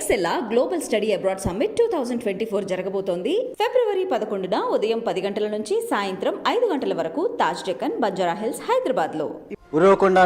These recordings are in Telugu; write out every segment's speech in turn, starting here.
ఎక్సెల్లా గ్లోబల్ స్టడీ అబ్రాడ్ సమ్మిట్ 2024 జరగబోతోంది. ఫిబ్రవరి 11న ఉదయం 10 గంటల నుంచి సాయంత్రం 5 గంటల వరకు తాజ్ డెక్కన్, బంజారా హిల్స్, హైదరాబాద్లో. ఉరవకొండ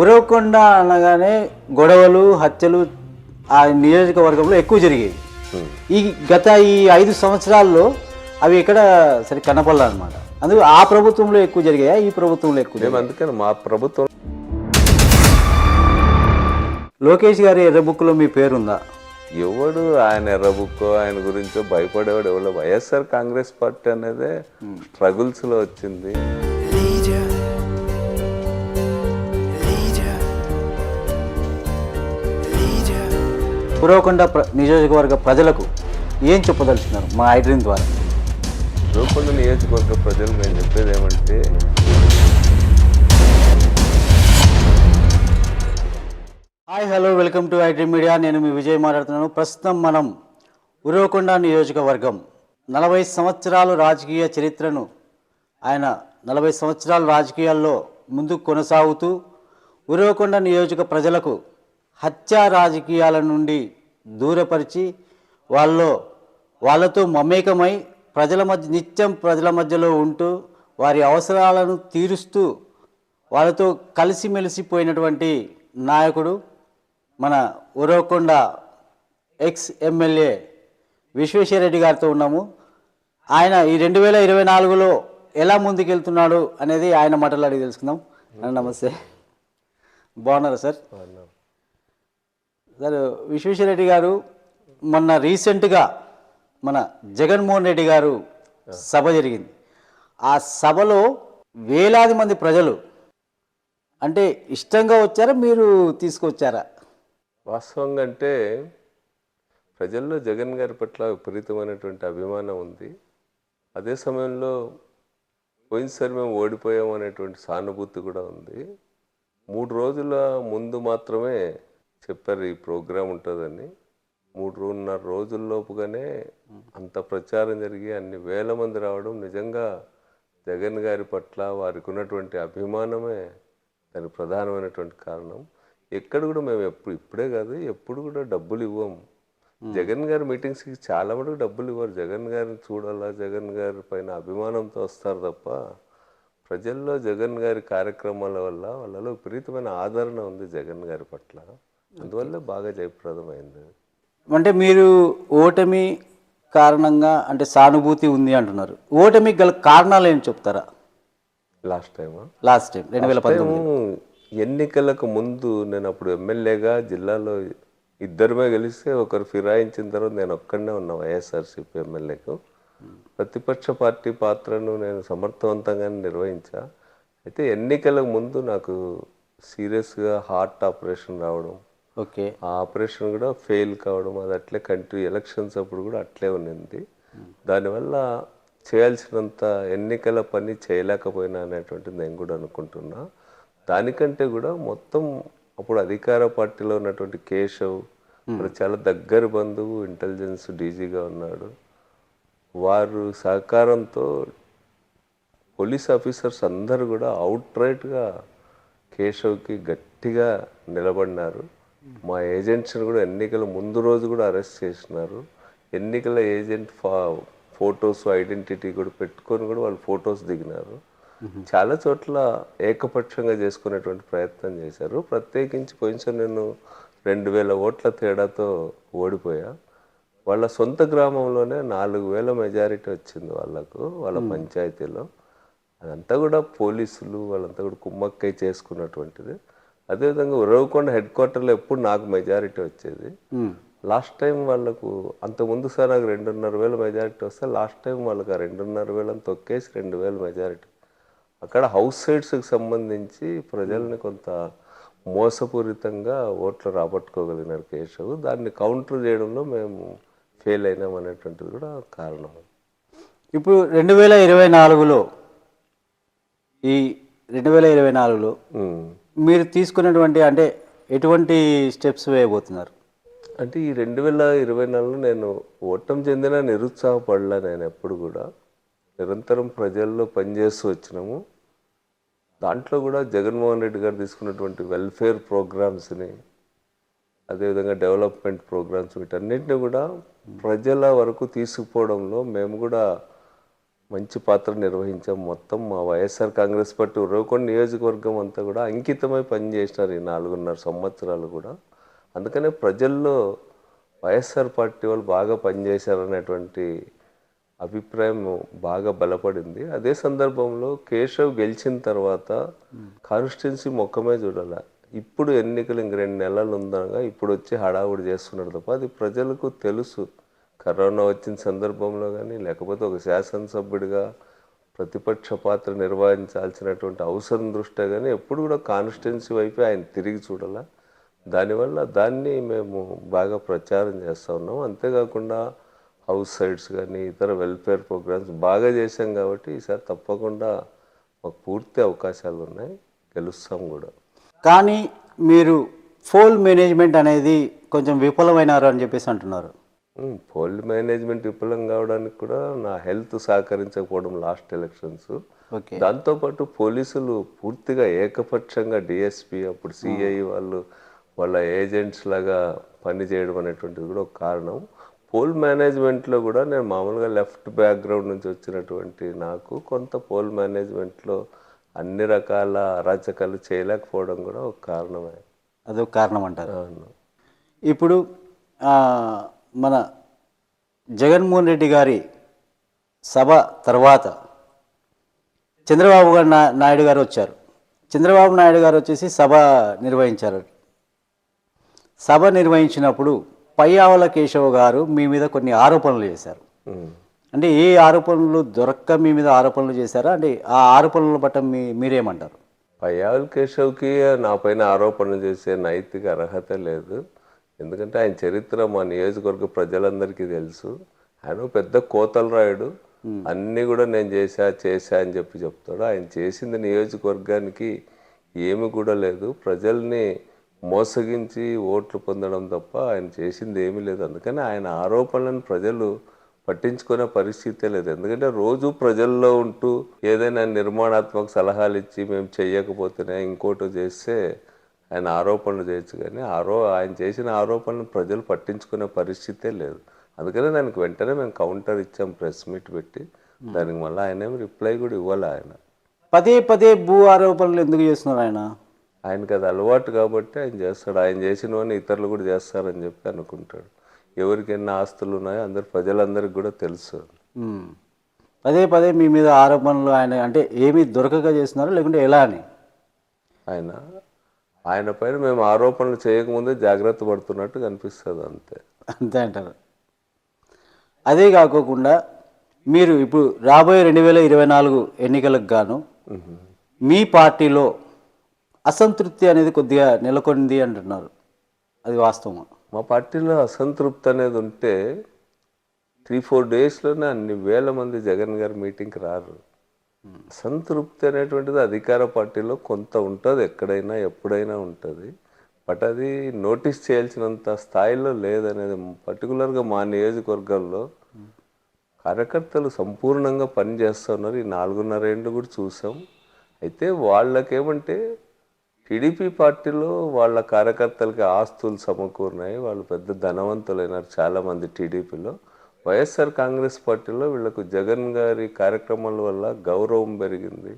ఉరవకొండ అనగానే గొడవలు, హత్యలు ఆ నియోజకవర్గంలో ఎక్కువ జరిగాయి. గత 5 సంవత్సరాల్లో అవి ఎక్కడ సరే కనపడలే అనమాట. అందుకు ఆ ప్రభుత్వంలో ఎక్కువ జరిగాయా, ఈ ప్రభుత్వంలో ఎక్కువ? అందుకని మా ప్రభుత్వం. లోకేష్ గారి ఎర్రబుక్లో మీ పేరుందా? ఎవడు ఆయన ఎర్రబుక్కో ఆయన గురించో భయపడేవాడు ఎవడో. వైఎస్ఆర్ కాంగ్రెస్ పార్టీ అనేది స్ట్రగుల్స్ లో వచ్చింది. ఉరవకొండ నియోజకవర్గ ప్రజలకు ఏం చెప్పదలుచున్నారు మా ఐడ్రీమ్ ద్వారా? ఉరవకొండ నియోజకవర్గ ప్రజలు మేము చెప్పేది ఏమంటే, hi, hello, welcome to iDream media. నేను మీ విజయ్ మాట్లాడుతున్నాను. ప్రస్తుతం మనం ఉరవకొండ నియోజకవర్గం 40 సంవత్సరాల రాజకీయ చరిత్రను ఆయన 40 సంవత్సరాల రాజకీయాల్లో ముందుకు కొనసాగుతూ ఉరవకొండ నియోజక ప్రజలకు హత్యా రాజకీయాల నుండి దూరపరిచి వాళ్ళతో మమేకమై నిత్యం ప్రజల మధ్యలో ఉంటూ వారి అవసరాలను తీరుస్తూ వాళ్ళతో కలిసిమెలిసిపోయినటువంటి నాయకుడు మన ఉరవకొండ ఎక్స్ ఎమ్మెల్యే విశ్వేశ్వరరెడ్డి గారితో ఉన్నాము. ఆయన ఈ 2024లో ఎలా ముందుకెళ్తున్నాడు అనేది ఆయన మాటలు అడిగి తెలుసుకుందాం. నమస్తే, బాగున్నారా సార్? సార్, విశ్వేశ్వరరెడ్డి గారు, మొన్న రీసెంట్గా మన జగన్మోహన్ రెడ్డి గారు సభ జరిగింది. ఆ సభలో వేలాది మంది ప్రజలు అంటే ఇష్టంగా వచ్చారా, మీరు తీసుకొచ్చారా? వాస్తవంగా అంటే ప్రజల్లో జగన్ గారి పట్ల విపరీతమైనటువంటి అభిమానం ఉంది. అదే సమయంలో పోయినసారి మేము ఓడిపోయాం అనేటువంటి సానుభూతి కూడా ఉంది. 3 రోజుల ముందు మాత్రమే చెప్పారు ఈ ప్రోగ్రాం ఉంటుందని. 3.5 రోజుల్లోపుగానే అంత ప్రచారం జరిగి అన్ని వేల మంది రావడం నిజంగా జగన్ గారి పట్ల వారికి ఉన్నటువంటి అభిమానమే దానికి ప్రధానమైనటువంటి కారణం. ఎక్కడ కూడా మేము ఇప్పుడే కాదు, ఎప్పుడు కూడా డబ్బులు ఇవ్వము. జగన్ గారి మీటింగ్స్కి చాలా మటుకు డబ్బులు ఇవ్వరు. జగన్ గారిని చూడాలా, జగన్ గారి పైన అభిమానంతో వస్తారు తప్ప ప్రజల్లో జగన్ గారి కార్యక్రమాల వల్ల వాళ్ళలో విపరీతమైన ఆదరణ ఉంది జగన్ గారి పట్ల. అందువల్ల బాగా జయప్రదమైంది. అంటే మీరు ఓటమి కారణంగా అంటే సానుభూతి ఉంది అంటున్నారు. ఓటమికి గల కారణాలు ఏం చెప్తారా? లాస్ట్ టైం 2019 ఎన్నికలకు ముందు నేను అప్పుడు ఎమ్మెల్యేగా జిల్లాలో ఇద్దరమే గెలిస్తే ఒకరు ఫిరాయించిన తర్వాత నేను ఒక్కడనే ఉన్నా వైఎస్ఆర్సీపీ ఎమ్మెల్యేకు. ప్రతిపక్ష పార్టీ పాత్రను నేను సమర్థవంతంగానే నిర్వహించా. అయితే ఎన్నికలకు ముందు నాకు సీరియస్గా హార్ట్ ఆపరేషన్ రావడం, ఓకే, ఆ ఆపరేషన్ కూడా ఫెయిల్ కావడం, అది అట్లే ఎలక్షన్స్ అప్పుడు కూడా అట్లే ఉన్నింది. దానివల్ల చేయాల్సినంత ఎన్నికల పని చేయలేకపోయినా అనేటువంటిది నేను కూడా అనుకుంటున్నా. దానికంటే కూడా మొత్తం అప్పుడు అధికార పార్టీలో ఉన్నటువంటి కేశవ్ చాలా దగ్గర బంధువు, ఇంటెలిజెన్స్ డీజీగా ఉన్నాడు. వారు సహకారంతో పోలీస్ ఆఫీసర్స్ అందరూ కూడా అవుట్ రైట్గా కేశవ్కి గట్టిగా నిలబడినారు. మా ఏజెంట్స్ని కూడా ఎన్నికల ముందు రోజు కూడా అరెస్ట్ చేసినారు. ఎన్నికల ఏజెంట్ ఫొటోస్ ఐడెంటిటీ కూడా పెట్టుకొని కూడా వాళ్ళు ఫొటోస్ దిగినారు. చాలా చోట్ల ఏకపక్షంగా చేసుకునేటువంటి ప్రయత్నం చేశారు. ప్రత్యేకించి పోయినసారి నేను 2000 ఓట్ల తేడాతో ఓడిపోయా. వాళ్ళ సొంత గ్రామంలోనే 4000 మెజారిటీ వచ్చింది వాళ్ళకు, వాళ్ళ పంచాయతీలో. అదంతా కూడా పోలీసులు వాళ్ళంతా కూడా కుమ్మక్కై చేసుకున్నటువంటిది. అదేవిధంగా ఉరవకొండ హెడ్ క్వార్టర్లో ఎప్పుడు నాకు మెజారిటీ వచ్చేది. లాస్ట్ టైం వాళ్ళకు అంతకుముందు సార్ నాకు 2500 మెజారిటీ వస్తే లాస్ట్ టైం వాళ్ళకి ఆ 2500 తొక్కేసి 2000 మెజారిటీ. అక్కడ హౌస్ సైడ్స్కి సంబంధించి ప్రజల్ని కొంత మోసపూరితంగా ఓట్లు రాబట్టుకోగలిగినారు కేశవ్. దాన్ని కౌంటర్ చేయడంలో మేము ఫెయిల్ అయినాం అనేటువంటిది కూడా కారణం. ఇప్పుడు 2024లో ఈ 2024లో మీరు తీసుకున్నటువంటి అంటే ఎటువంటి స్టెప్స్ వేయబోతున్నారు? అంటే ఈ 2024లో నేను ఓటమి చెందిన నిరుత్సాహపడలా. నేను ఎప్పుడు కూడా నిరంతరం ప్రజల్లో పనిచేస్తూ వచ్చినాము. దాంట్లో కూడా జగన్మోహన్ రెడ్డి గారు తీసుకున్నటువంటి వెల్ఫేర్ ప్రోగ్రామ్స్ని, అదేవిధంగా డెవలప్మెంట్ ప్రోగ్రామ్స్, వీటన్నిటిని కూడా ప్రజల వరకు తీసుకుపోవడంలో మేము కూడా మంచి పాత్ర నిర్వహించాం. మొత్తం మా వైఎస్ఆర్ కాంగ్రెస్ పార్టీ ఉరవకొండ నియోజకవర్గం అంతా కూడా అంకితమై పనిచేసినారు ఈ 4.5 సంవత్సరాలు కూడా. అందుకనే ప్రజల్లో వైఎస్ఆర్ పార్టీ వాళ్ళు బాగా పనిచేశారనేటువంటి అభిప్రాయం బాగా బలపడింది. అదే సందర్భంలో కేశవ్ గెలిచిన తర్వాత కాన్స్టిట్యున్సీ మొక్కమే చూడాల. ఇప్పుడు ఎన్నికలు ఇంక 2 నెలలు ఉందనగా ఇప్పుడు వచ్చి హడావుడి చేస్తున్నాడు తప్ప అది ప్రజలకు తెలుసు. కరోనా వచ్చిన సందర్భంలో కానీ లేకపోతే ఒక శాసనసభ్యుడిగా ప్రతిపక్ష పాత్ర నిర్వహించాల్సినటువంటి అవసరం దృష్ట్యా కానీ ఎప్పుడు కూడా కాన్స్టిట్యున్సీ వైపే ఆయన తిరిగి చూడాల. దానివల్ల దాన్ని మేము బాగా ప్రచారం చేస్తూ ఉన్నాం. అంతేకాకుండా హౌస్ సైడ్స్ కానీ ఇతర వెల్ఫేర్ ప్రోగ్రామ్స్ బాగా చేశాం కాబట్టి ఈసారి తప్పకుండా మాకు పూర్తి అవకాశాలు ఉన్నాయి, గెలుస్తాం కూడా. కానీ మీరు పోల్ మేనేజ్మెంట్ అనేది కొంచెం విఫలమైనారు అని చెప్పేసి అంటున్నారు. పోల్ మేనేజ్మెంట్ విఫలం కావడానికి కూడా నా హెల్త్ సహకరించకపోవడం లాస్ట్ ఎలక్షన్స్. ఓకే. దాంతోపాటు పోలీసులు పూర్తిగా ఏకపక్షంగా డిఎస్పీ అప్పుడు సిఐ వాళ్ళు వాళ్ళ ఏజెంట్స్ లాగా పనిచేయడం అనేటువంటిది కూడా ఒక కారణం. పోల్ మేనేజ్మెంట్లో కూడా నేను మామూలుగా లెఫ్ట్ బ్యాక్గ్రౌండ్ నుంచి వచ్చినటువంటి నాకు కొంత పోల్ మేనేజ్మెంట్లో అన్ని రకాల అరాచకాలు చేయలేకపోవడం కూడా ఒక కారణమే. అదొక కారణం అంటారు. అవును. ఇప్పుడు మన జగన్మోహన్ రెడ్డి గారి సభ తర్వాత చంద్రబాబు నాయుడు గారు వచ్చారు. చంద్రబాబు నాయుడు గారు వచ్చేసి సభ నిర్వహించారు. సభ నిర్వహించినప్పుడు పయ్యావుల కేశవ్ గారు మీ మీద కొన్ని ఆరోపణలు చేశారు. అంటే ఏ ఆరోపణలు దొరక్క మీ మీద ఆరోపణలు చేశారా? అంటే ఆ ఆరోపణల పట్ల మీరేమంటారు? పయ్యావుల కేశవ్కి నా పైన ఆరోపణలు చేసే నైతిక అర్హత లేదు. ఎందుకంటే ఆయన చరిత్ర మా నియోజకవర్గ ప్రజలందరికీ తెలుసు. ఆయన పెద్ద కోతలరాయుడు. అన్నీ కూడా నేను చేశా అని చెప్తాడు. ఆయన చేసింది నియోజకవర్గానికి ఏమి కూడా లేదు. ప్రజల్ని మోసగించి ఓట్లు పొందడం తప్ప ఆయన చేసింది ఏమీ లేదు. అందుకని ఆయన ఆరోపణలను ప్రజలు పట్టించుకునే పరిస్థితే లేదు. ఎందుకంటే రోజు ప్రజల్లో ఉంటూ ఏదైనా నిర్మాణాత్మక సలహాలు ఇచ్చి మేము చెయ్యకపోతేనే ఇంకోటి చేస్తే ఆయన ఆరోపణలు చేయొచ్చు. కానీ ఆయన చేసిన ఆరోపణలు ప్రజలు పట్టించుకునే పరిస్థితే లేదు. అందుకనే దానికి వెంటనే మేము కౌంటర్ ఇచ్చాం, ప్రెస్ మీట్ పెట్టి. దానికి మళ్ళీ ఆయన ఏమి రిప్లై కూడా ఇవ్వాలి. ఆయన పదే పదే భూ ఆరోపణలు ఎందుకు చేస్తున్నారు? ఆయనకి అది అలవాటు కాబట్టి ఆయన చేస్తాడు. ఆయన చేసినవన్నీ ఇతరులు కూడా చేస్తారని చెప్పి అనుకుంటాడు. ఎవరికి ఎన్ని ఆస్తులు ఉన్నాయో ప్రజలందరికీ కూడా తెలుసు. పదే పదే మీ మీద ఆరోపణలు ఆయన అంటే ఏమి దొరకక చేస్తున్నారు లేకుంటే ఎలా అని? ఆయన పైన మేము ఆరోపణలు చేయకముందే జాగ్రత్త పడుతున్నట్టు కనిపిస్తుంది. అంతే అంటారు. అదే కాకోకుండా మీరు ఇప్పుడు రాబోయే 2024 ఎన్నికలకు గాను మీ పార్టీలో అసంతృప్తి అనేది కొద్దిగా నెలకొంది అంటున్నారు. అది వాస్తవమా? మా పార్టీలో అసంతృప్తి అనేది ఉంటే 3-4 డేస్లోనే అన్ని వేల మంది జగన్ గారి మీటింగ్కి రారు. అసంతృప్తి అనేటువంటిది అధికార పార్టీలో కొంత ఉంటుంది, ఎక్కడైనా ఎప్పుడైనా ఉంటుంది. బట్ అది నోటీస్ చేయాల్సినంత స్థాయిలో లేదనేది. పర్టికులర్గా మా నియోజకవర్గాల్లో కార్యకర్తలు సంపూర్ణంగా పనిచేస్తున్నారు. ఈ 4.5 ఏళ్ళు కూడా చూసాం. అయితే వాళ్ళకేమంటే టీడీపీ పార్టీలో వాళ్ళ కార్యకర్తలకి ఆస్తులు సమకూరినాయి, వాళ్ళు పెద్ద ధనవంతులైనారు చాలామంది టీడీపీలో. వైఎస్ఆర్ కాంగ్రెస్ పార్టీలో వీళ్ళకు జగన్ గారి కార్యక్రమాల వల్ల గౌరవం పెరిగింది,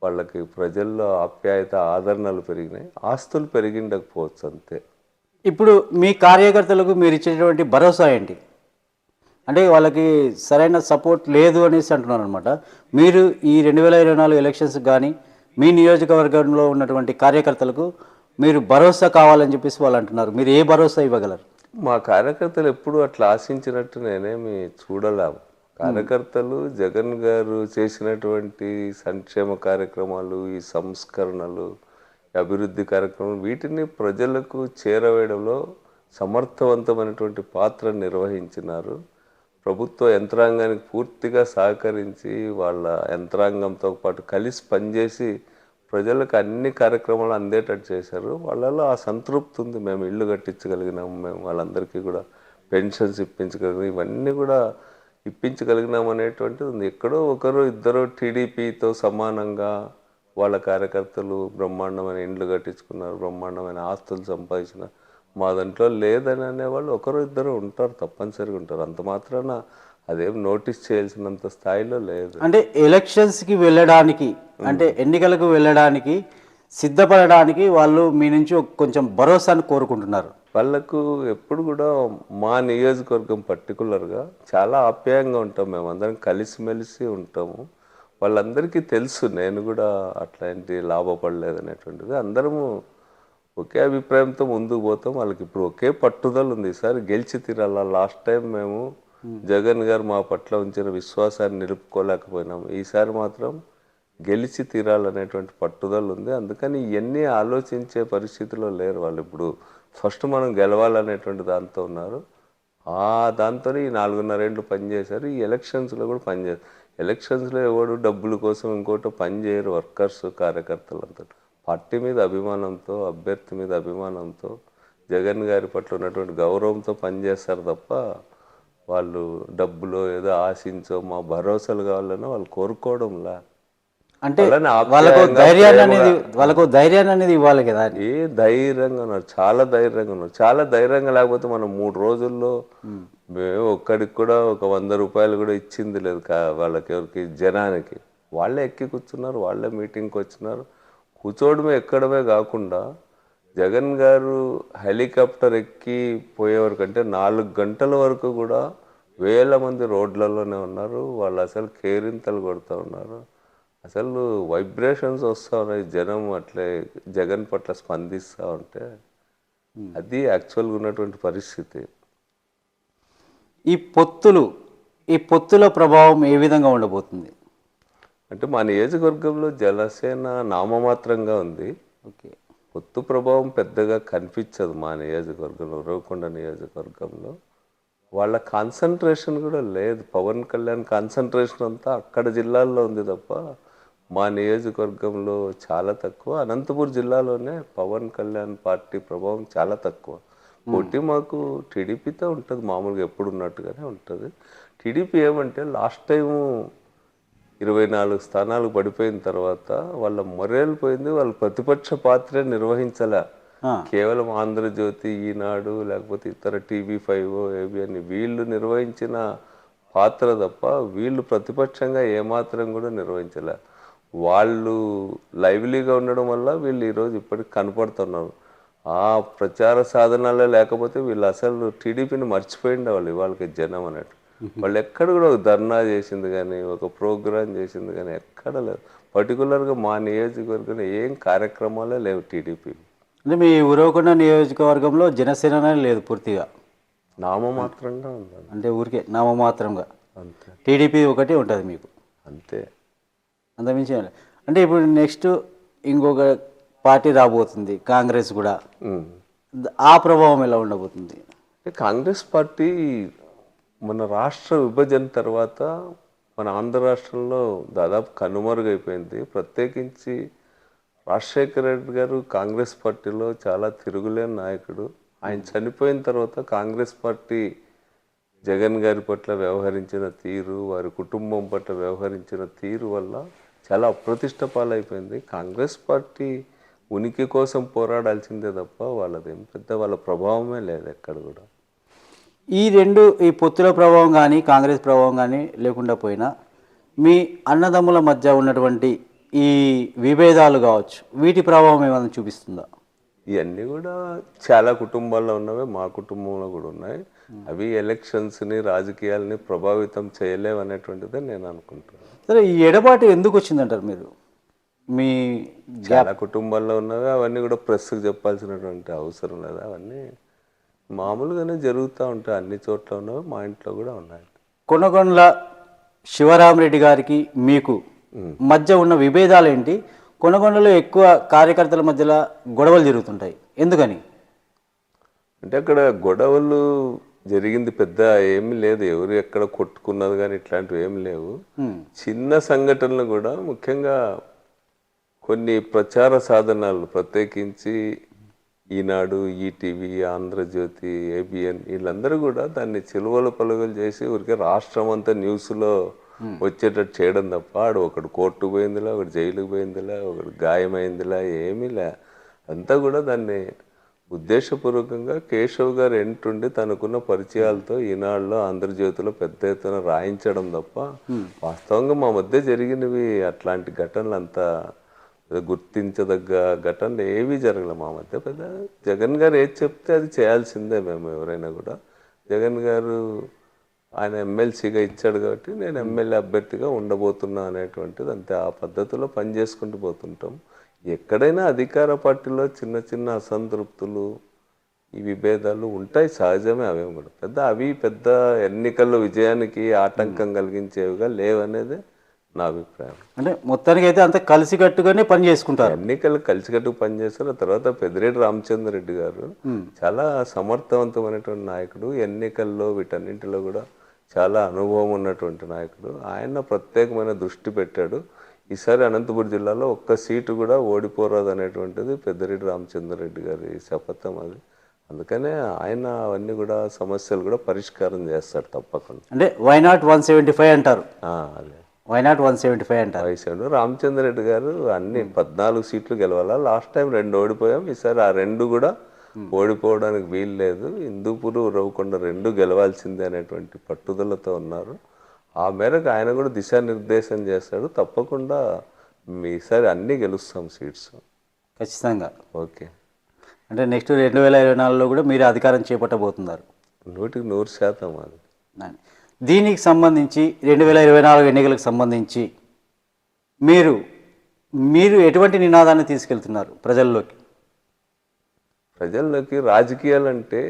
వాళ్ళకి ప్రజల్లో ఆప్యాయత ఆదరణలు పెరిగినాయి, ఆస్తులు పెరిగిండకపోవచ్చు అంతే. ఇప్పుడు మీ కార్యకర్తలకు మీరు ఇచ్చేటువంటి భరోసా ఏంటి? అంటే వాళ్ళకి సరైన సపోర్ట్ లేదు అనేసి అంటున్నారు అనమాట. మీరు ఈ 2024 ఎలక్షన్స్ కానీ మీ నియోజకవర్గంలో ఉన్నటువంటి కార్యకర్తలకు మీరు భరోసా కావాలని చెప్పేసి వాళ్ళు అంటున్నారు. మీరు ఏ భరోసా ఇవ్వగలరు? మా కార్యకర్తలు ఎప్పుడు అట్లా ఆశించినట్టు నేనేమి చూడలేము. కార్యకర్తలు జగన్ గారు చేసినటువంటి సంక్షేమ కార్యక్రమాలు, ఈ సంస్కరణలు, ఈ అభివృద్ధి కార్యక్రమాలు, వీటిని ప్రజలకు చేరవేయడంలో సమర్థవంతమైనటువంటి పాత్ర నిర్వహించినారు. ప్రభుత్వ యంత్రాంగానికి పూర్తిగా సహకరించి వాళ్ళ యంత్రాంగంతో పాటు కలిసి పనిచేసి ప్రజలకు అన్ని కార్యక్రమాలు అందేటట్టు చేశారు. వాళ్ళలో ఆ సంతృప్తి ఉంది. మేము ఇల్లు కట్టించగలిగినాము, మేము వాళ్ళందరికీ కూడా పెన్షన్స్ ఇప్పించగలిగినాం, ఇవన్నీ కూడా ఇప్పించగలిగినాం అనేటువంటిది ఉంది. ఎక్కడో ఒకరు ఇద్దరు టీడీపీతో సమానంగా వాళ్ళ కార్యకర్తలు బ్రహ్మాండమైన ఇండ్లు కట్టించుకున్నారు, బ్రహ్మాండమైన ఆస్తులు సంపాదించిన, మా దాంట్లో లేదని అనేవాళ్ళు ఒకరు ఇద్దరు ఉంటారు, తప్పనిసరిగా ఉంటారు. అంత మాత్రాన అదేం నోటీస్ చేయాల్సినంత స్థాయిలో లేదు. అంటే ఎలక్షన్స్కి వెళ్ళడానికి, అంటే ఎన్నికలకు వెళ్ళడానికి సిద్ధపడడానికి వాళ్ళు మీ నుంచి కొంచెం భరోసాను కోరుకుంటున్నారు. వాళ్ళకు ఎప్పుడు కూడా మా నియోజకవర్గం పర్టికులర్గా చాలా ఆప్యాయంగా ఉంటాం, మేమందరం కలిసిమెలిసి ఉంటాము. వాళ్ళందరికీ తెలుసు నేను కూడా అట్లాంటి లాభపడలేదు అనేటువంటిది. అందరము ఒకే అభిప్రాయంతో ముందుకు పోతాం. వాళ్ళకి ఇప్పుడు ఒకే పట్టుదల ఉంది, ఈసారి గెలిచి తీరాల. లాస్ట్ టైం మేము జగన్ గారు మా పట్ల ఉంచిన విశ్వాసాన్ని నిలుపుకోలేకపోయినాము, ఈసారి మాత్రం గెలిచి తీరాలనేటువంటి పట్టుదల ఉంది. అందుకని ఇవన్నీ ఆలోచించే పరిస్థితిలో లేరు వాళ్ళు. ఇప్పుడు ఫస్ట్ మనం గెలవాలనేటువంటి దాంతో ఉన్నారు. దాంతో ఈ 4.5 ఏళ్ళు పనిచేశారు. ఈ ఎలక్షన్స్లో కూడా పనిచేస్తారు. ఎలక్షన్స్లో ఎవడు డబ్బుల కోసం ఇంకోటి పనిచేయరు. వర్కర్స్, కార్యకర్తలు అంతా పార్టీ మీద అభిమానంతో, అభ్యర్థి మీద అభిమానంతో, జగన్ గారి పట్ల ఉన్నటువంటి గౌరవంతో పనిచేస్తారు తప్ప వాళ్ళు డబ్బులో ఏదో ఆశించో మా భరోసాలు కావాలని వాళ్ళు కోరుకోవడంలా. అంటే వాళ్ళకు ధైర్యాన్ని అనేది ఇవ్వాలి కదా. ఏ ధైర్యంగా ఉన్నారు, చాలా ధైర్యంగా ఉన్నారు. చాలా ధైర్యంగా లేకపోతే మనం 3 రోజుల్లో మేము ఒక్కడికి కూడా ఒక 100 రూపాయలు కూడా ఇచ్చింది లేదు వాళ్ళకి, ఎవరికి, జనానికి. వాళ్ళే ఎక్కి కూర్చున్నారు, వాళ్ళే మీటింగ్కి వచ్చినారు. కూర్చోవడమే ఎక్కడమే కాకుండా జగన్ గారు హెలికాప్టర్ ఎక్కి పోయేవరకంటే 4 గంటల వరకు కూడా వేల మంది రోడ్లలోనే ఉన్నారు. వాళ్ళు అసలు కేరింతలు కొడుతూ ఉన్నారు. అసలు వైబ్రేషన్స్ వస్తూ ఉన్నాయి. జనం అట్లే జగన్ పట్ల స్పందిస్తూ ఉంటే అది యాక్చువల్గా ఉన్నటువంటి పరిస్థితి. ఈ పొత్తుల ప్రభావం ఏ విధంగా ఉండబోతుంది? అంటే మా నియోజకవర్గంలో జనసేన నామమాత్రంగా ఉంది. ఓకే, పొత్తు ప్రభావం పెద్దగా కనిపించదు మా నియోజకవర్గంలో. ఉరవకొండ నియోజకవర్గంలో వాళ్ళ కాన్సన్ట్రేషన్ కూడా లేదు. పవన్ కళ్యాణ్ కాన్సన్ట్రేషన్ అంతా అక్కడ జిల్లాల్లో ఉంది తప్ప మా నియోజకవర్గంలో చాలా తక్కువ. అనంతపురం జిల్లాలోనే పవన్ కళ్యాణ్ పార్టీ ప్రభావం చాలా తక్కువ. పోటీ మాకు టీడీపీతో ఉంటుంది, మామూలుగా ఎప్పుడు ఉన్నట్టుగానే ఉంటుంది. టీడీపీ ఏమంటే లాస్ట్ టైము 24 స్థానాలు పడిపోయిన తర్వాత వాళ్ళ మొరేలిపోయింది. వాళ్ళు ప్రతిపక్ష పాత్ర నిర్వహించలే. కేవలం ఆంధ్రజ్యోతి, ఈనాడు, లేకపోతే ఇతర TV5, ABN వీళ్ళు నిర్వహించిన పాత్ర తప్ప వీళ్ళు ప్రతిపక్షంగా ఏమాత్రం కూడా నిర్వహించలే. వాళ్ళు లైవ్లీగా ఉండడం వల్ల వీళ్ళు ఈరోజు ఇప్పటికి కనపడుతున్నారు. ఆ ప్రచార సాధనాలే లేకపోతే వీళ్ళు అసలు టీడీపీని మర్చిపోయిండే వాళ్ళు వాళ్ళకి జనం అన్నట్టు. వాళ్ళు ఎక్కడ కూడా ఒక ధర్నా చేసింది కానీ, ఒక ప్రోగ్రాం చేసింది కానీ ఎక్కడ లేదు. పర్టికులర్గా మా నియోజకవర్గంలో ఏం కార్యక్రమాలే లేవు టీడీపీ. అంటే మీ ఉరవకొండ నియోజకవర్గంలో జనసేన లేదు, పూర్తిగా నామమాత్రంగా ఉంది. అంటే ఊరికే నామమాత్రంగా అంతే, టీడీపీ ఒకటి ఉంటుంది మీకు, అంతే. అంతమించి అంటే ఇప్పుడు నెక్స్ట్ ఇంకొక పార్టీ రాబోతుంది, కాంగ్రెస్ కూడా. ఆ ప్రభావం ఎలా ఉండబోతుంది? కాంగ్రెస్ పార్టీ మన రాష్ట్ర విభజన తర్వాత మన ఆంధ్ర రాష్ట్రంలో దాదాపు కనుమరుగైపోయింది. ప్రత్యేకించి రాజశేఖర రెడ్డి గారు కాంగ్రెస్ పార్టీలో చాలా తిరుగులేని నాయకుడు. ఆయన చనిపోయిన తర్వాత కాంగ్రెస్ పార్టీ జగన్ గారి పట్ల వ్యవహరించిన తీరు, వారి కుటుంబం పట్ల వ్యవహరించిన తీరు వల్ల చాలా అప్రతిష్ట పాలైపోయింది. కాంగ్రెస్ పార్టీ ఉనికి కోసం పోరాడాల్సిందే తప్ప వాళ్ళదేం పెద్ద వాళ్ళ ప్రభావమే లేదు ఎక్కడ కూడా. ఈ పొత్తుల ప్రభావం కానీ కాంగ్రెస్ ప్రభావం కానీ లేకుండా పోయినా మీ అన్నదమ్ముల మధ్య ఉన్నటువంటి ఈ విభేదాలు కావచ్చు, వీటి ప్రభావం ఏమైనా చూపిస్తుందా? ఇవన్నీ కూడా చాలా కుటుంబాల్లో ఉన్నవే, మా కుటుంబంలో కూడా ఉన్నాయి. అవి ఎలక్షన్స్ని రాజకీయాలని ప్రభావితం చేయలేవు అనేటువంటిదే నేను అనుకుంటున్నాను. సరే, ఈ ఎడబాటు ఎందుకు వచ్చిందంటారు మీరు? మీ చాలా కుటుంబాల్లో ఉన్నవి అవన్నీ కూడా ప్రెస్కి చెప్పాల్సినటువంటి అవసరం లేదు. అవన్నీ మామూలుగానే జరుగుతూ ఉంటాయి, అన్ని చోట్ల ఉన్నవి, మా ఇంట్లో కూడా ఉన్నాయి. కొనగొండ్ల శివరామరెడ్డి గారికి మీకు మధ్య ఉన్న విభేదాలు ఏంటి? కొనగొండలో ఎక్కువ కార్యకర్తల మధ్యలో గొడవలు జరుగుతుంటాయి, ఎందుకని? అంటే అక్కడ గొడవలు జరిగింది పెద్ద ఏమీ లేదు, ఎవరు ఎక్కడ కొట్టుకున్నది కానీ ఇట్లాంటివి ఏమి లేవు. చిన్న సంఘటనలు కూడా, ముఖ్యంగా కొన్ని ప్రచార సాధనాలు ప్రత్యేకించి ఈనాడు, ఈటీవీ, ఆంధ్రజ్యోతి, ఏబిఎన్ వీళ్ళందరూ కూడా దాన్ని చిలువలు పలుగులు చేసి ఊరికే రాష్ట్రం అంతా న్యూస్లో వచ్చేటట్టు చేయడం తప్ప, ఒకడు కోర్టు పోయిందిలా, ఒకడు జైలుకు పోయిందిలా, ఒకడు గాయమైందిలా ఏమీలే. అంతా కూడా దాన్ని ఉద్దేశపూర్వకంగా కేశవ్ గారు ఎంటుండి తనకున్న పరిచయాలతో ఈనాడులో, ఆంధ్రజ్యోతిలో పెద్ద ఎత్తున రాయించడం తప్ప, వాస్తవంగా మా మధ్య జరిగినవి అట్లాంటి ఘటనలు అంతా గుర్తించదగ్గ ఘటనలు ఏవీ జరగలే మా మధ్య. పెద్ద జగన్ గారు ఏది చెప్తే అది చేయాల్సిందే మేము ఎవరైనా కూడా. జగన్ గారు ఆయన ఎమ్మెల్సీగా ఇచ్చాడు కాబట్టి నేను ఎమ్మెల్యే అభ్యర్థిగా ఉండబోతున్నా అనేటువంటిది అంతే. ఆ పద్ధతిలో పనిచేసుకుంటూ పోతుంటాం. ఎక్కడైనా అధికార పార్టీలో చిన్న చిన్న అసంతృప్తులు, ఈ విభేదాలు ఉంటాయి, సహజమే. అవేం కూడా పెద్ద ఎన్నికల్లో విజయానికి ఆటంకం కలిగించేవిగా లేవనేదే నా అభిప్రాయం. అంటే మొత్తానికి అయితే అంత కలిసికట్టుగానే పని చేసుకుంటారు. ఎన్నికలు కలిసికట్టుకు పనిచేస్తారు. తర్వాత పెద్దిరెడ్డి రామచంద్రరెడ్డి గారు చాలా సమర్థవంతమైనటువంటి నాయకుడు, ఎన్నికల్లో వీటన్నింటిలో కూడా చాలా అనుభవం ఉన్నటువంటి నాయకుడు. ఆయన ప్రత్యేకమైన దృష్టి పెట్టాడు. ఈసారి అనంతపురం జిల్లాలో ఒక్క సీటు కూడా ఓడిపోరాదు అనేటువంటిది పెద్దిరెడ్డి రామచంద్రరెడ్డి గారి శపథం అది. అందుకనే ఆయన అవన్నీ కూడా సమస్యలు కూడా పరిష్కారం చేస్తాడు తప్పకుండా. అంటే వైనాట్ 175 అంటారు. అదే వైనాట్ 175 అంటారు. వైశాడు రామచంద్రరెడ్డి గారు అన్ని 14 సీట్లు గెలవాలా. లాస్ట్ టైం 2 ఓడిపోయాం, ఈసారి ఆ 2 కూడా ఓడిపోవడానికి వీలు లేదు. హిందూపూర్, ఉరవకొండ 2 గెలవాల్సిందే అనేటువంటి పట్టుదలతో ఉన్నారు. ఆ మేరకు ఆయన కూడా దిశానిర్దేశం చేస్తాడు. తప్పకుండా ఈసారి అన్నీ గెలుస్తాం సీట్స్ ఖచ్చితంగా. ఓకే. అంటే నెక్స్ట్ 2024లో కూడా మీరు అధికారం చేపట్టబోతున్నారు. 100% అది. దీనికి సంబంధించి 2024 ఎన్నికలకు సంబంధించి మీరు ఎటువంటి నినాదాన్ని తీసుకెళ్తున్నారు ప్రజల్లోకి? రాజకీయాలంటే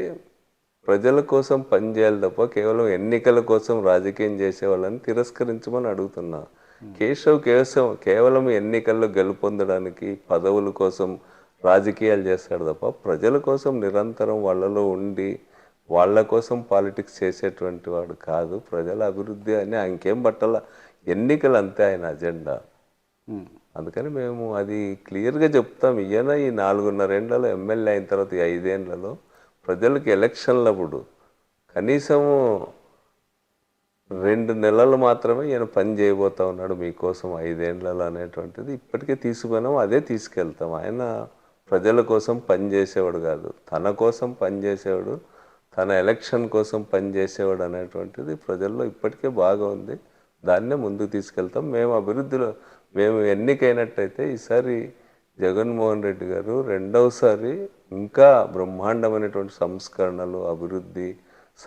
ప్రజల కోసం పనిచేయాలి తప్ప కేవలం ఎన్నికల కోసం రాజకీయం చేసే వాళ్ళని తిరస్కరించమని అడుగుతున్నా. కేవలం ఎన్నికల్లో గెలుపొందడానికి, పదవుల కోసం రాజకీయాలు చేస్తాడు తప్ప ప్రజల కోసం నిరంతరం వాళ్ళలో ఉండి వాళ్ళ కోసం పాలిటిక్స్ చేసేటువంటి వాడు కాదు. ప్రజల అభివృద్ధి అని ఇంకేం పట్టాల, ఎన్నికలు అంతే ఆయన అజెండా. అందుకని మేము అది క్లియర్గా చెప్తాం. ఈయన ఈ 4.5 ఏళ్లలో ఎమ్మెల్యే అయిన తర్వాత ఈ 5 ఏళ్లలో ప్రజలకు ఎలక్షన్లప్పుడు కనీసము 2 నెలలు మాత్రమే ఈయన పని చేయబోతా ఉన్నాడు మీకోసం 5 ఏళ్లలో అనేటువంటిది ఇప్పటికే తీసుకుపోయినాం, అదే తీసుకెళ్తాం. ఆయన ప్రజల కోసం పనిచేసేవాడు కాదు, తన కోసం పనిచేసేవాడు, తన ఎలక్షన్ కోసం పనిచేసేవాడు అనేటువంటిది ప్రజల్లో ఇప్పటికే బాగా ఉంది. దాన్నే ముందుకు తీసుకెళ్తాం. మేము ఎన్నికైనట్టయితే ఈసారి జగన్మోహన్ రెడ్డి గారు రెండవసారి ఇంకా బ్రహ్మాండమైనటువంటి సంస్కరణలు, అభివృద్ధి,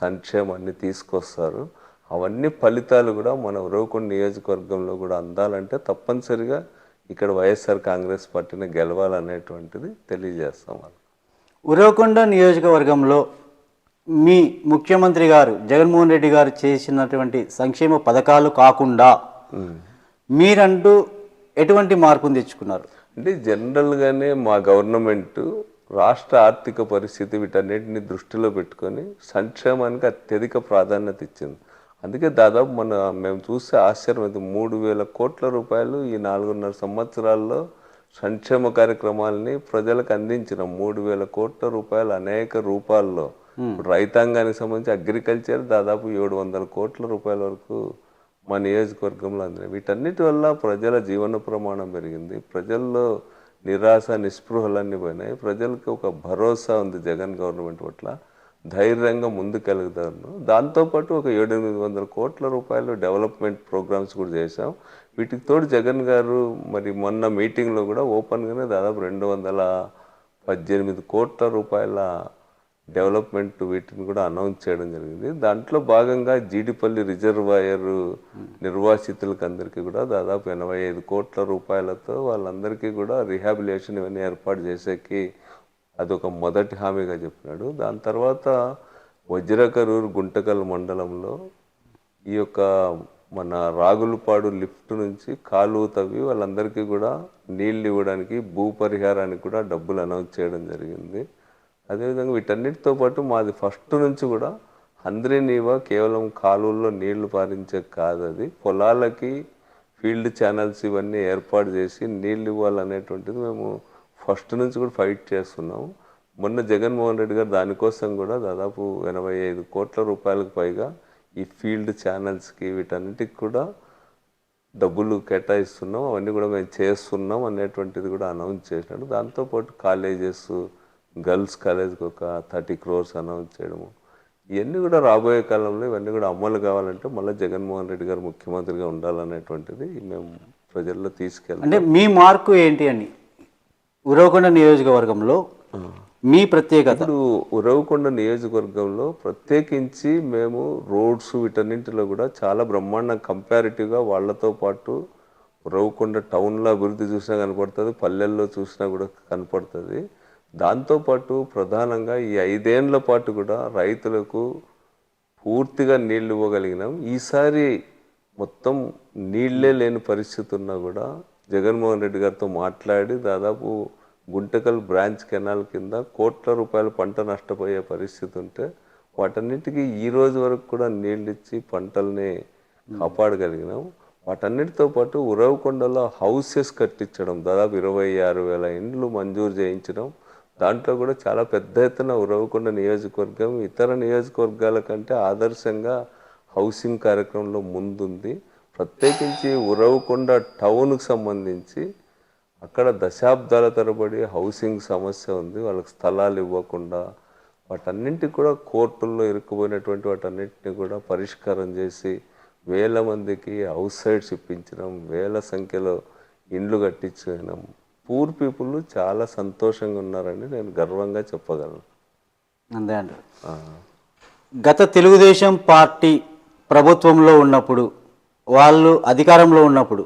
సంక్షేమాన్ని తీసుకొస్తారు. అవన్నీ ఫలితాలు కూడా మన ఉరవకొండ నియోజకవర్గంలో కూడా అందాలంటే తప్పనిసరిగా ఇక్కడ వైఎస్ఆర్ కాంగ్రెస్ పార్టీని గెలవాలనేటువంటిది తెలియజేస్తాం. ఉరవకొండ నియోజకవర్గంలో మీ ముఖ్యమంత్రి గారు జగన్మోహన్ రెడ్డి గారు చేసినటువంటి సంక్షేమ పథకాలు కాకుండా మీరంటూ ఎటువంటి మార్పును తెచ్చుకున్నారు? అంటే జనరల్గానే మా గవర్నమెంట్ రాష్ట్ర ఆర్థిక పరిస్థితి వీటన్నిటిని దృష్టిలో పెట్టుకొని సంక్షేమానికి అత్యధిక ప్రాధాన్యత ఇచ్చింది. అందుకే దాదాపు మేము చూస్తే ఆశ్చర్యం, 3,000 కోట్ల రూపాయలు ఈ 4.5 సంవత్సరాల్లో సంక్షేమ కార్యక్రమాలని ప్రజలకు అందించిన 3,000 కోట్ల రూపాయలు అనేక రూపాల్లో. రైతాంగానికి సంబంధించి అగ్రికల్చర్ దాదాపు 700 కోట్ల రూపాయల వరకు మా నియోజకవర్గంలో అందినాయి. వీటన్నిటి వల్ల ప్రజల జీవన ప్రమాణం పెరిగింది, ప్రజల్లో నిరాశ నిస్పృహలన్నీ పోయినాయి. ప్రజలకు ఒక భరోసా ఉంది జగన్ గవర్నమెంట్ పట్ల, ధైర్యంగా ముందుకెళ్తాను. దాంతోపాటు ఒక 700-800 కోట్ల రూపాయలు డెవలప్మెంట్ ప్రోగ్రామ్స్ కూడా చేశాం. వీటికి తోడు జగన్ గారు మరి మొన్న మీటింగ్లో కూడా ఓపెన్గానే దాదాపు 218 కోట్ల రూపాయల డెవలప్మెంట్ వీటిని కూడా అనౌన్స్ చేయడం జరిగింది. దాంట్లో భాగంగా జీడిపల్లి రిజర్వాయర్ నిర్వాసితులకు అందరికీ కూడా దాదాపు 85 కోట్ల రూపాయలతో వాళ్ళందరికీ కూడా రిహాబిలిటేషన్ ఇవన్నీ ఏర్పాటు చేసేకి అదొక మొదటి హామీగా చెప్పినాడు. దాని తర్వాత వజ్రకరూరు గుంటకల్ మండలంలో ఈ యొక్క మన రాగులపాడు లిఫ్ట్ నుంచి కాలువ తవ్వి వాళ్ళందరికీ కూడా నీళ్ళు ఇవ్వడానికి భూ పరిహారానికి కూడా డబ్బులు అనౌన్స్ చేయడం జరిగింది. అదేవిధంగా వీటన్నిటితో పాటు మాది ఫస్ట్ నుంచి కూడా హంద్రీనీవా కేవలం కాలువల్లో నీళ్లు పారించే కాదు, అది పొలాలకి ఫీల్డ్ ఛానల్స్ ఇవన్నీ ఏర్పాటు చేసి నీళ్ళు ఇవ్వాలనేటువంటిది మేము ఫస్ట్ నుంచి కూడా ఫైట్ చేస్తున్నాం. మొన్న జగన్మోహన్ రెడ్డి గారు దానికోసం కూడా దాదాపు 85 కోట్ల రూపాయలకు పైగా ఈ ఫీల్డ్ ఛానల్స్కి వీటన్నిటికి కూడా డబ్బులు కేటాయిస్తున్నాం, అవన్నీ కూడా మేము చేస్తున్నాం అనేటువంటిది కూడా అనౌన్స్ చేసినాడు. దాంతోపాటు కాలేజెస్, గర్ల్స్ కాలేజ్కి ఒక 30 crores అనౌన్స్ చేయడము, ఇవన్నీ కూడా రాబోయే కాలంలో ఇవన్నీ కూడా అమలు కావాలంటే మళ్ళీ జగన్మోహన్ రెడ్డి గారు ముఖ్యమంత్రిగా ఉండాలనేటువంటిది మేము ప్రజల్లో తీసుకెళ్ళాం. అంటే మీ మార్కు ఏంటి అని ఉరవకొండ నియోజకవర్గంలో మీ ప్రత్యేకత? ఇప్పుడు ఉరవకొండ నియోజకవర్గంలో ప్రత్యేకించి మేము రోడ్స్ వీటన్నింటిలో కూడా చాలా బ్రహ్మాండం, కంపారిటివ్గా వాళ్ళతో పాటు ఉరవకొండ టౌన్లో అభివృద్ధి చూసినా కనపడుతుంది, పల్లెల్లో చూసినా కూడా కనపడుతుంది. దాంతోపాటు ప్రధానంగా ఈ 5 ఏళ్ల పాటు కూడా రైతులకు పూర్తిగా నీళ్లు ఇవ్వగలిగినాం. ఈసారి మొత్తం నీళ్లే లేని పరిస్థితి ఉన్నా కూడా జగన్మోహన్ రెడ్డి గారితో మాట్లాడి దాదాపు గుంటకల్ బ్రాంచ్ కెనాల్ కింద కోట్ల రూపాయల పంట నష్టపోయే పరిస్థితి ఉంటే వాటన్నిటికీ ఈ రోజు వరకు కూడా నీళ్ళు ఇచ్చి పంటల్ని కాపాడగలిగినాం. వాటన్నిటితో పాటు ఉరవకొండలో హౌసెస్ కట్టించడం, దాదాపు 26,000 ఇండ్లు మంజూరు చేయించడం. దాంట్లో కూడా చాలా పెద్ద ఎత్తున ఉరవకొండ నియోజకవర్గం ఇతర నియోజకవర్గాల కంటే ఆదర్శంగా హౌసింగ్ కార్యక్రమంలో ముందుంది. ప్రత్యేకించి ఉరవకొండ టౌన్కు సంబంధించి అక్కడ దశాబ్దాల తరబడి హౌసింగ్ సమస్య ఉంది, వాళ్ళకి స్థలాలు ఇవ్వకుండా వాటన్నింటికి కూడా కోర్టుల్లో ఇరుక్కుపోయినటువంటి వాటన్నింటినీ కూడా పరిష్కారం చేసి 1000 మందికి హౌస్ సైట్స్ ఇప్పించడం, 1000 సంఖ్యలో ఇండ్లు కట్టించడం. పూర్ పీపుల్ చాలా సంతోషంగా ఉన్నారని నేను గర్వంగా చెప్పగలను. అంతే అండి. గత తెలుగుదేశం పార్టీ ప్రభుత్వంలో ఉన్నప్పుడు, వాళ్ళు అధికారంలో ఉన్నప్పుడు,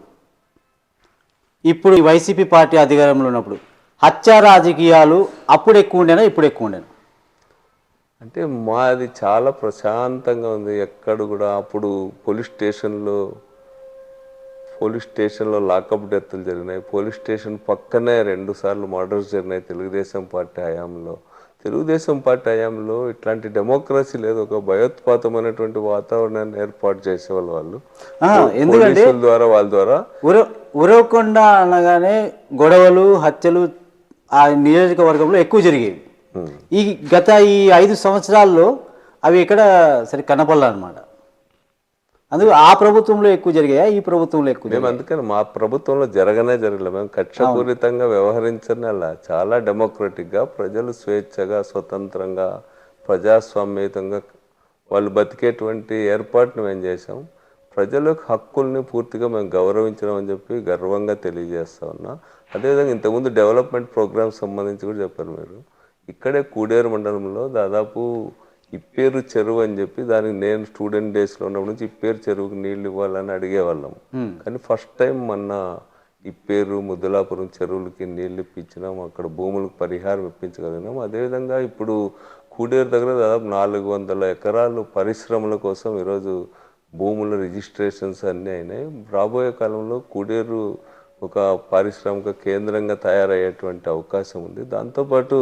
ఇప్పుడు ఈ వైసీపీ పార్టీ అధికారంలో ఉన్నప్పుడు హత్య రాజకీయాలు అప్పుడు ఎక్కువ ఉండేనా ఇప్పుడు ఎక్కువ ఉండేనా? అంటే మాది చాలా ప్రశాంతంగా ఉంది. ఎక్కడ కూడా అప్పుడు పోలీస్ స్టేషన్లో లాకప్ డెత్లు జరిగినాయి. పోలీస్ స్టేషన్ పక్కనే 2 సార్లు మర్డర్స్ జరిగినాయి తెలుగుదేశం పార్టీ హయాంలో. తెలుగుదేశం పార్టీ హయాంలో ఇట్లాంటి డెమోక్రసీ లేదు, ఒక భయోత్పాతమైనటువంటి వాతావరణాన్ని ఏర్పాటు చేసేవాళ్ళు వాళ్ళు. ఎందుకంటే వాళ్ళ ద్వారా ఉరవకొండ అనగానే గొడవలు, హత్యలు ఆ నియోజకవర్గంలో ఎక్కువ జరిగేవి. ఈ గత 5 సంవత్సరాల్లో అవి ఇక్కడ సరే కనపడలే అనమాట. అందుకు ఆ ప్రభుత్వంలో ఎక్కువ జరిగాయా, ఈ ప్రభుత్వంలో ఎక్కువ? మేము అందుకని మా ప్రభుత్వంలో జరగలేదు. మేము కక్షపూరితంగా వ్యవహరించనలా, చాలా డెమోక్రటిక్గా ప్రజలు స్వేచ్ఛగా, స్వతంత్రంగా, ప్రజాస్వామ్యయుతంగా వాళ్ళు బతికేటువంటి ఏర్పాటును మేము చేసాం. ప్రజలకు హక్కుల్ని పూర్తిగా మేము గౌరవించడం అని చెప్పి గర్వంగా తెలియజేస్తా ఉన్నా. అదేవిధంగా ఇంతకుముందు డెవలప్మెంట్ ప్రోగ్రామ్స్ సంబంధించి కూడా చెప్పారు మీరు. ఇక్కడే కూడేరు మండలంలో దాదాపు ఇప్పేరు చెరువు అని చెప్పి, దానికి నేను స్టూడెంట్ డేస్లో ఉన్నప్పటి నుంచి ఇప్పేరు చెరువుకి నీళ్ళు ఇవ్వాలని అడిగేవాళ్ళం. కానీ ఫస్ట్ టైం మొన్న ఇప్పేరు, ముద్దలాపురం చెరువులకి నీళ్ళు ఇప్పించినాం, అక్కడ భూములకు పరిహారం ఇప్పించగలిగినాం. అదేవిధంగా ఇప్పుడు కూడేరు దగ్గర దాదాపు 400 ఎకరాలు పరిశ్రమల కోసం ఈరోజు భూముల రిజిస్ట్రేషన్స్ అన్నీ అయినాయి. రాబోయే కాలంలో కూడేరు ఒక పారిశ్రామిక కేంద్రంగా తయారయ్యేటువంటి అవకాశం ఉంది. దాంతోపాటు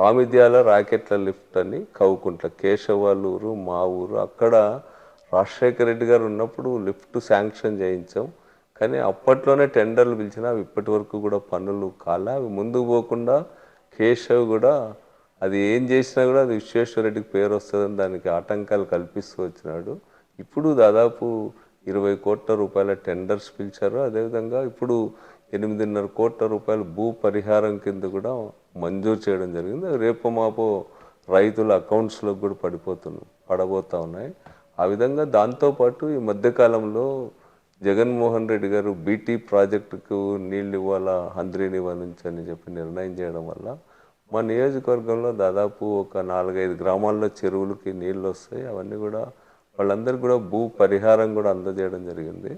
ఆమిద్యాల రాకెట్ల లిఫ్ట్ అని కౌకుంట్ల కేశవాలూరు మా ఊరు, అక్కడ రాజశేఖర రెడ్డి గారు ఉన్నప్పుడు లిఫ్ట్ శాంక్షన్ చేయించాం. కానీ అప్పట్లోనే టెండర్లు పిలిచినా అవి ఇప్పటి వరకు కూడా పనులు కాలే. అవి ముందుకు పోకుండా కేశవ్ కూడా అది ఏం చేసినా కూడా అది విశ్వేశ్వరరెడ్డికి పేరు వస్తుందని దానికి ఆటంకాలు కల్పిస్తూ వచ్చినాడు. ఇప్పుడు దాదాపు 20 కోట్ల రూపాయల టెండర్స్ పిలిచారు. అదేవిధంగా ఇప్పుడు 8.5 కోట్ల రూపాయలు భూ పరిహారం కింద కూడా మంజూరు చేయడం జరిగింది. రేపు మాపు రైతుల అకౌంట్స్లో కూడా పడబోతూ ఉన్నాయి. ఆ విధంగా దాంతోపాటు ఈ మధ్యకాలంలో జగన్మోహన్ రెడ్డి గారు బీటీ ప్రాజెక్టుకు నీళ్ళు ఇవ్వాలా హంద్రీనివా నుంచి అని చెప్పి నిర్ణయం చేయడం వల్ల మా నియోజకవర్గంలో దాదాపు ఒక 4-5 గ్రామాల్లో చెరువులకి నీళ్ళు వస్తాయి. అవన్నీ కూడా వాళ్ళందరికీ కూడా భూ పరిహారం కూడా అందజేయడం జరిగింది.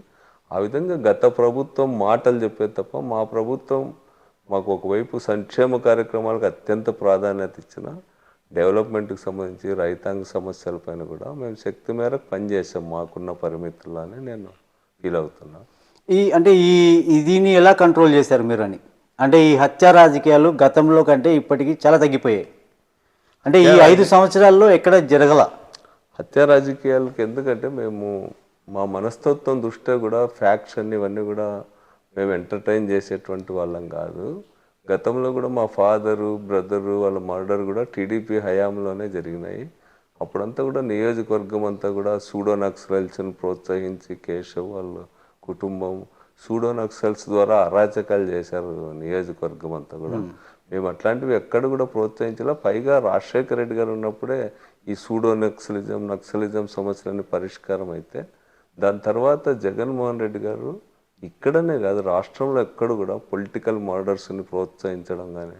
ఆ విధంగా గత ప్రభుత్వం మాటలు చెప్పేది తప్ప మా ప్రభుత్వం మాకు ఒకవైపు సంక్షేమ కార్యక్రమాలకు అత్యంత ప్రాధాన్యత ఇచ్చిన డెవలప్మెంట్కి సంబంధించి రైతాంగ సమస్యలపైన కూడా మేము శక్తి మేరకు పనిచేసాం మాకున్న పరిమితుల్లోనే నేను ఫీల్ అవుతున్నా. దీన్ని ఎలా కంట్రోల్ చేశారు మీరు అని? అంటే ఈ హత్య రాజకీయాలు గతంలో కంటే ఇప్పటికీ చాలా తగ్గిపోయాయి. అంటే ఈ 5 సంవత్సరాల్లో ఎక్కడ జరగల హత్య రాజకీయాలకు. ఎందుకంటే మేము మా మనస్తత్వం దృష్ట్యా కూడా ఫ్యాక్షన్ ఇవన్నీ కూడా మేము ఎంటర్టైన్ చేసేటువంటి వాళ్ళం కాదు. గతంలో కూడా మా ఫాదరు బ్రదరు వాళ్ళ మర్డర్ కూడా టీడీపీ హయాంలోనే జరిగినాయి. అప్పుడంతా కూడా నియోజకవర్గం అంతా కూడా సూడో నక్సలైట్స్ని ప్రోత్సహించి కేశవ్ వాళ్ళ కుటుంబం సూడో నక్సల్స్ ద్వారా అరాచకాలు చేశారు నియోజకవర్గం అంతా కూడా. మేము అట్లాంటివి ఎక్కడ కూడా ప్రోత్సహించాల. పైగా రాజశేఖర రెడ్డి గారు ఉన్నప్పుడే ఈ సూడో నక్సలిజం సమస్యలన్నీ పరిష్కారం అయితే దాని తర్వాత జగన్మోహన్ రెడ్డి గారు ఇక్కడనే కాదు రాష్ట్రంలో ఎక్కడ కూడా పొలిటికల్ మర్డర్స్ని ప్రోత్సహించడం కానీ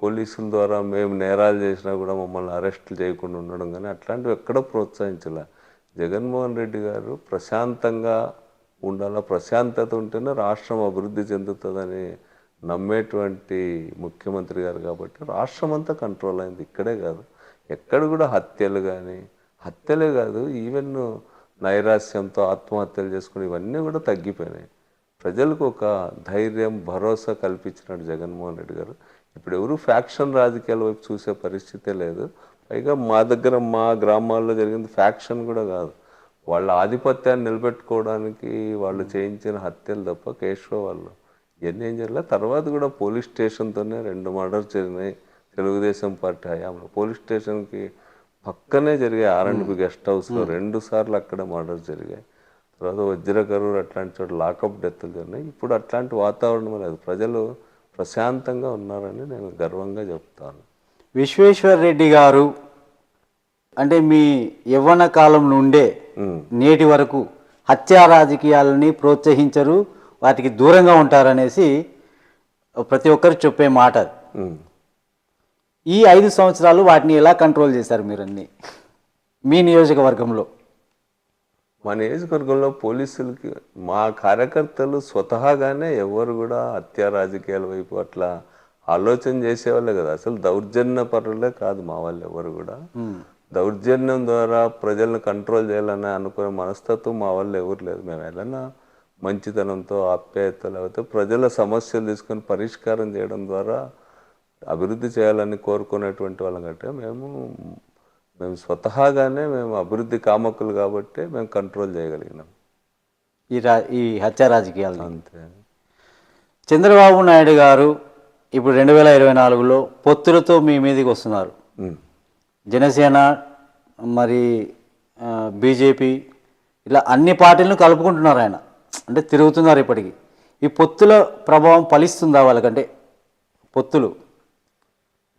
పోలీసుల ద్వారా మేము నేరాలు చేసినా కూడా మమ్మల్ని అరెస్టులు చేయకుండా ఉండడం కానీ అట్లాంటివి ఎక్కడ ప్రోత్సహించాల. జగన్మోహన్ రెడ్డి గారు ప్రశాంతంగా ఉండాలా, ప్రశాంతత ఉంటేనే రాష్ట్రం అభివృద్ధి చెందుతుందని నమ్మేటువంటి ముఖ్యమంత్రి గారు కాబట్టి రాష్ట్రం అంతా కంట్రోల్ అయింది. ఇక్కడే కాదు ఎక్కడ కూడా హత్యలే కాదు ఈవెన్ నైరాశ్యంతో ఆత్మహత్యలు చేసుకుని ఇవన్నీ కూడా తగ్గిపోయినాయి. ప్రజలకు ఒక ధైర్యం భరోసా కల్పించినాడు జగన్మోహన్ రెడ్డి గారు. ఇప్పుడు ఎవరు ఫ్యాక్షన్ రాజకీయాల వైపు చూసే పరిస్థితే లేదు. పైగా మా దగ్గర మా గ్రామాల్లో జరిగింది ఫ్యాక్షన్ కూడా కాదు, వాళ్ళ ఆధిపత్యాన్ని నిలబెట్టుకోవడానికి వాళ్ళు చేయించిన హత్యలు తప్ప కేశవ వాళ్ళు ఇవన్నీ ఏం జరగలేదు. తర్వాత కూడా పోలీస్ స్టేషన్తోనే 2 మర్డర్స్ జరిగినాయి తెలుగుదేశం పార్టీ హయాంలో. పోలీస్ స్టేషన్కి పక్కనే జరిగాయి R&B గెస్ట్ హౌస్లో 2 సార్లు అక్కడ మర్డర్స్ జరిగాయి. తర్వాత వజ్రకరూరు అట్లాంటి చోట లాకప్ డెత్తులు జరిగినాయి. ఇప్పుడు అట్లాంటి వాతావరణం లేదు, ప్రజలు ప్రశాంతంగా ఉన్నారని నేను గర్వంగా చెప్తాను. విశ్వేశ్వర్ రెడ్డి గారు అంటే మీ యవ్వన కాలం నుండే నేటి వరకు హత్యా రాజకీయాలని ప్రోత్సహించరు, వాటికి దూరంగా ఉంటారనేసి ప్రతి ఒక్కరు చెప్పే మాట. ఈ 5 సంవత్సరాలు వాటిని ఎలా కంట్రోల్ చేశారు మీరన్నీ మీ నియోజకవర్గంలో? మా నియోజకవర్గంలో పోలీసులకి మా కార్యకర్తలు స్వతహాగానే ఎవరు కూడా హత్యా రాజకీయాల వైపు అట్లా ఆలోచన చేసేవాళ్ళే కదా. అసలు దౌర్జన్య పరులే కాదు మా వాళ్ళు ఎవరు కూడా. దౌర్జన్యం ద్వారా ప్రజలను కంట్రోల్ చేయాలని అనుకునే మనస్తత్వం మా వాళ్ళు ఎవరు లేదు. మేము ఏదైనా మంచితనంతో ఆప్యాయత లేకపోతే ప్రజల సమస్యలు తీసుకొని పరిష్కారం చేయడం ద్వారా అభివృద్ధి చేయాలని కోరుకునేటువంటి వాళ్ళం కంటే మేము స్వతహాగానే మేము అభివృద్ధి కామకులు కాబట్టి మేము కంట్రోల్ చేయగలిగినాం ఈ హత్యా రాజకీయాలు. అంతే. చంద్రబాబు నాయుడు గారు ఇప్పుడు 2024లో పొత్తులతో మీ మీదకి వస్తున్నారు. జనసేన మరి బీజేపీ ఇలా అన్ని పార్టీలను కలుపుకుంటున్నారు ఆయన, అంటే తిరుగుతున్నారు ఇప్పటికీ. ఈ పొత్తుల ప్రభావం ఫలిస్తుందా వాళ్ళకంటే? పొత్తులు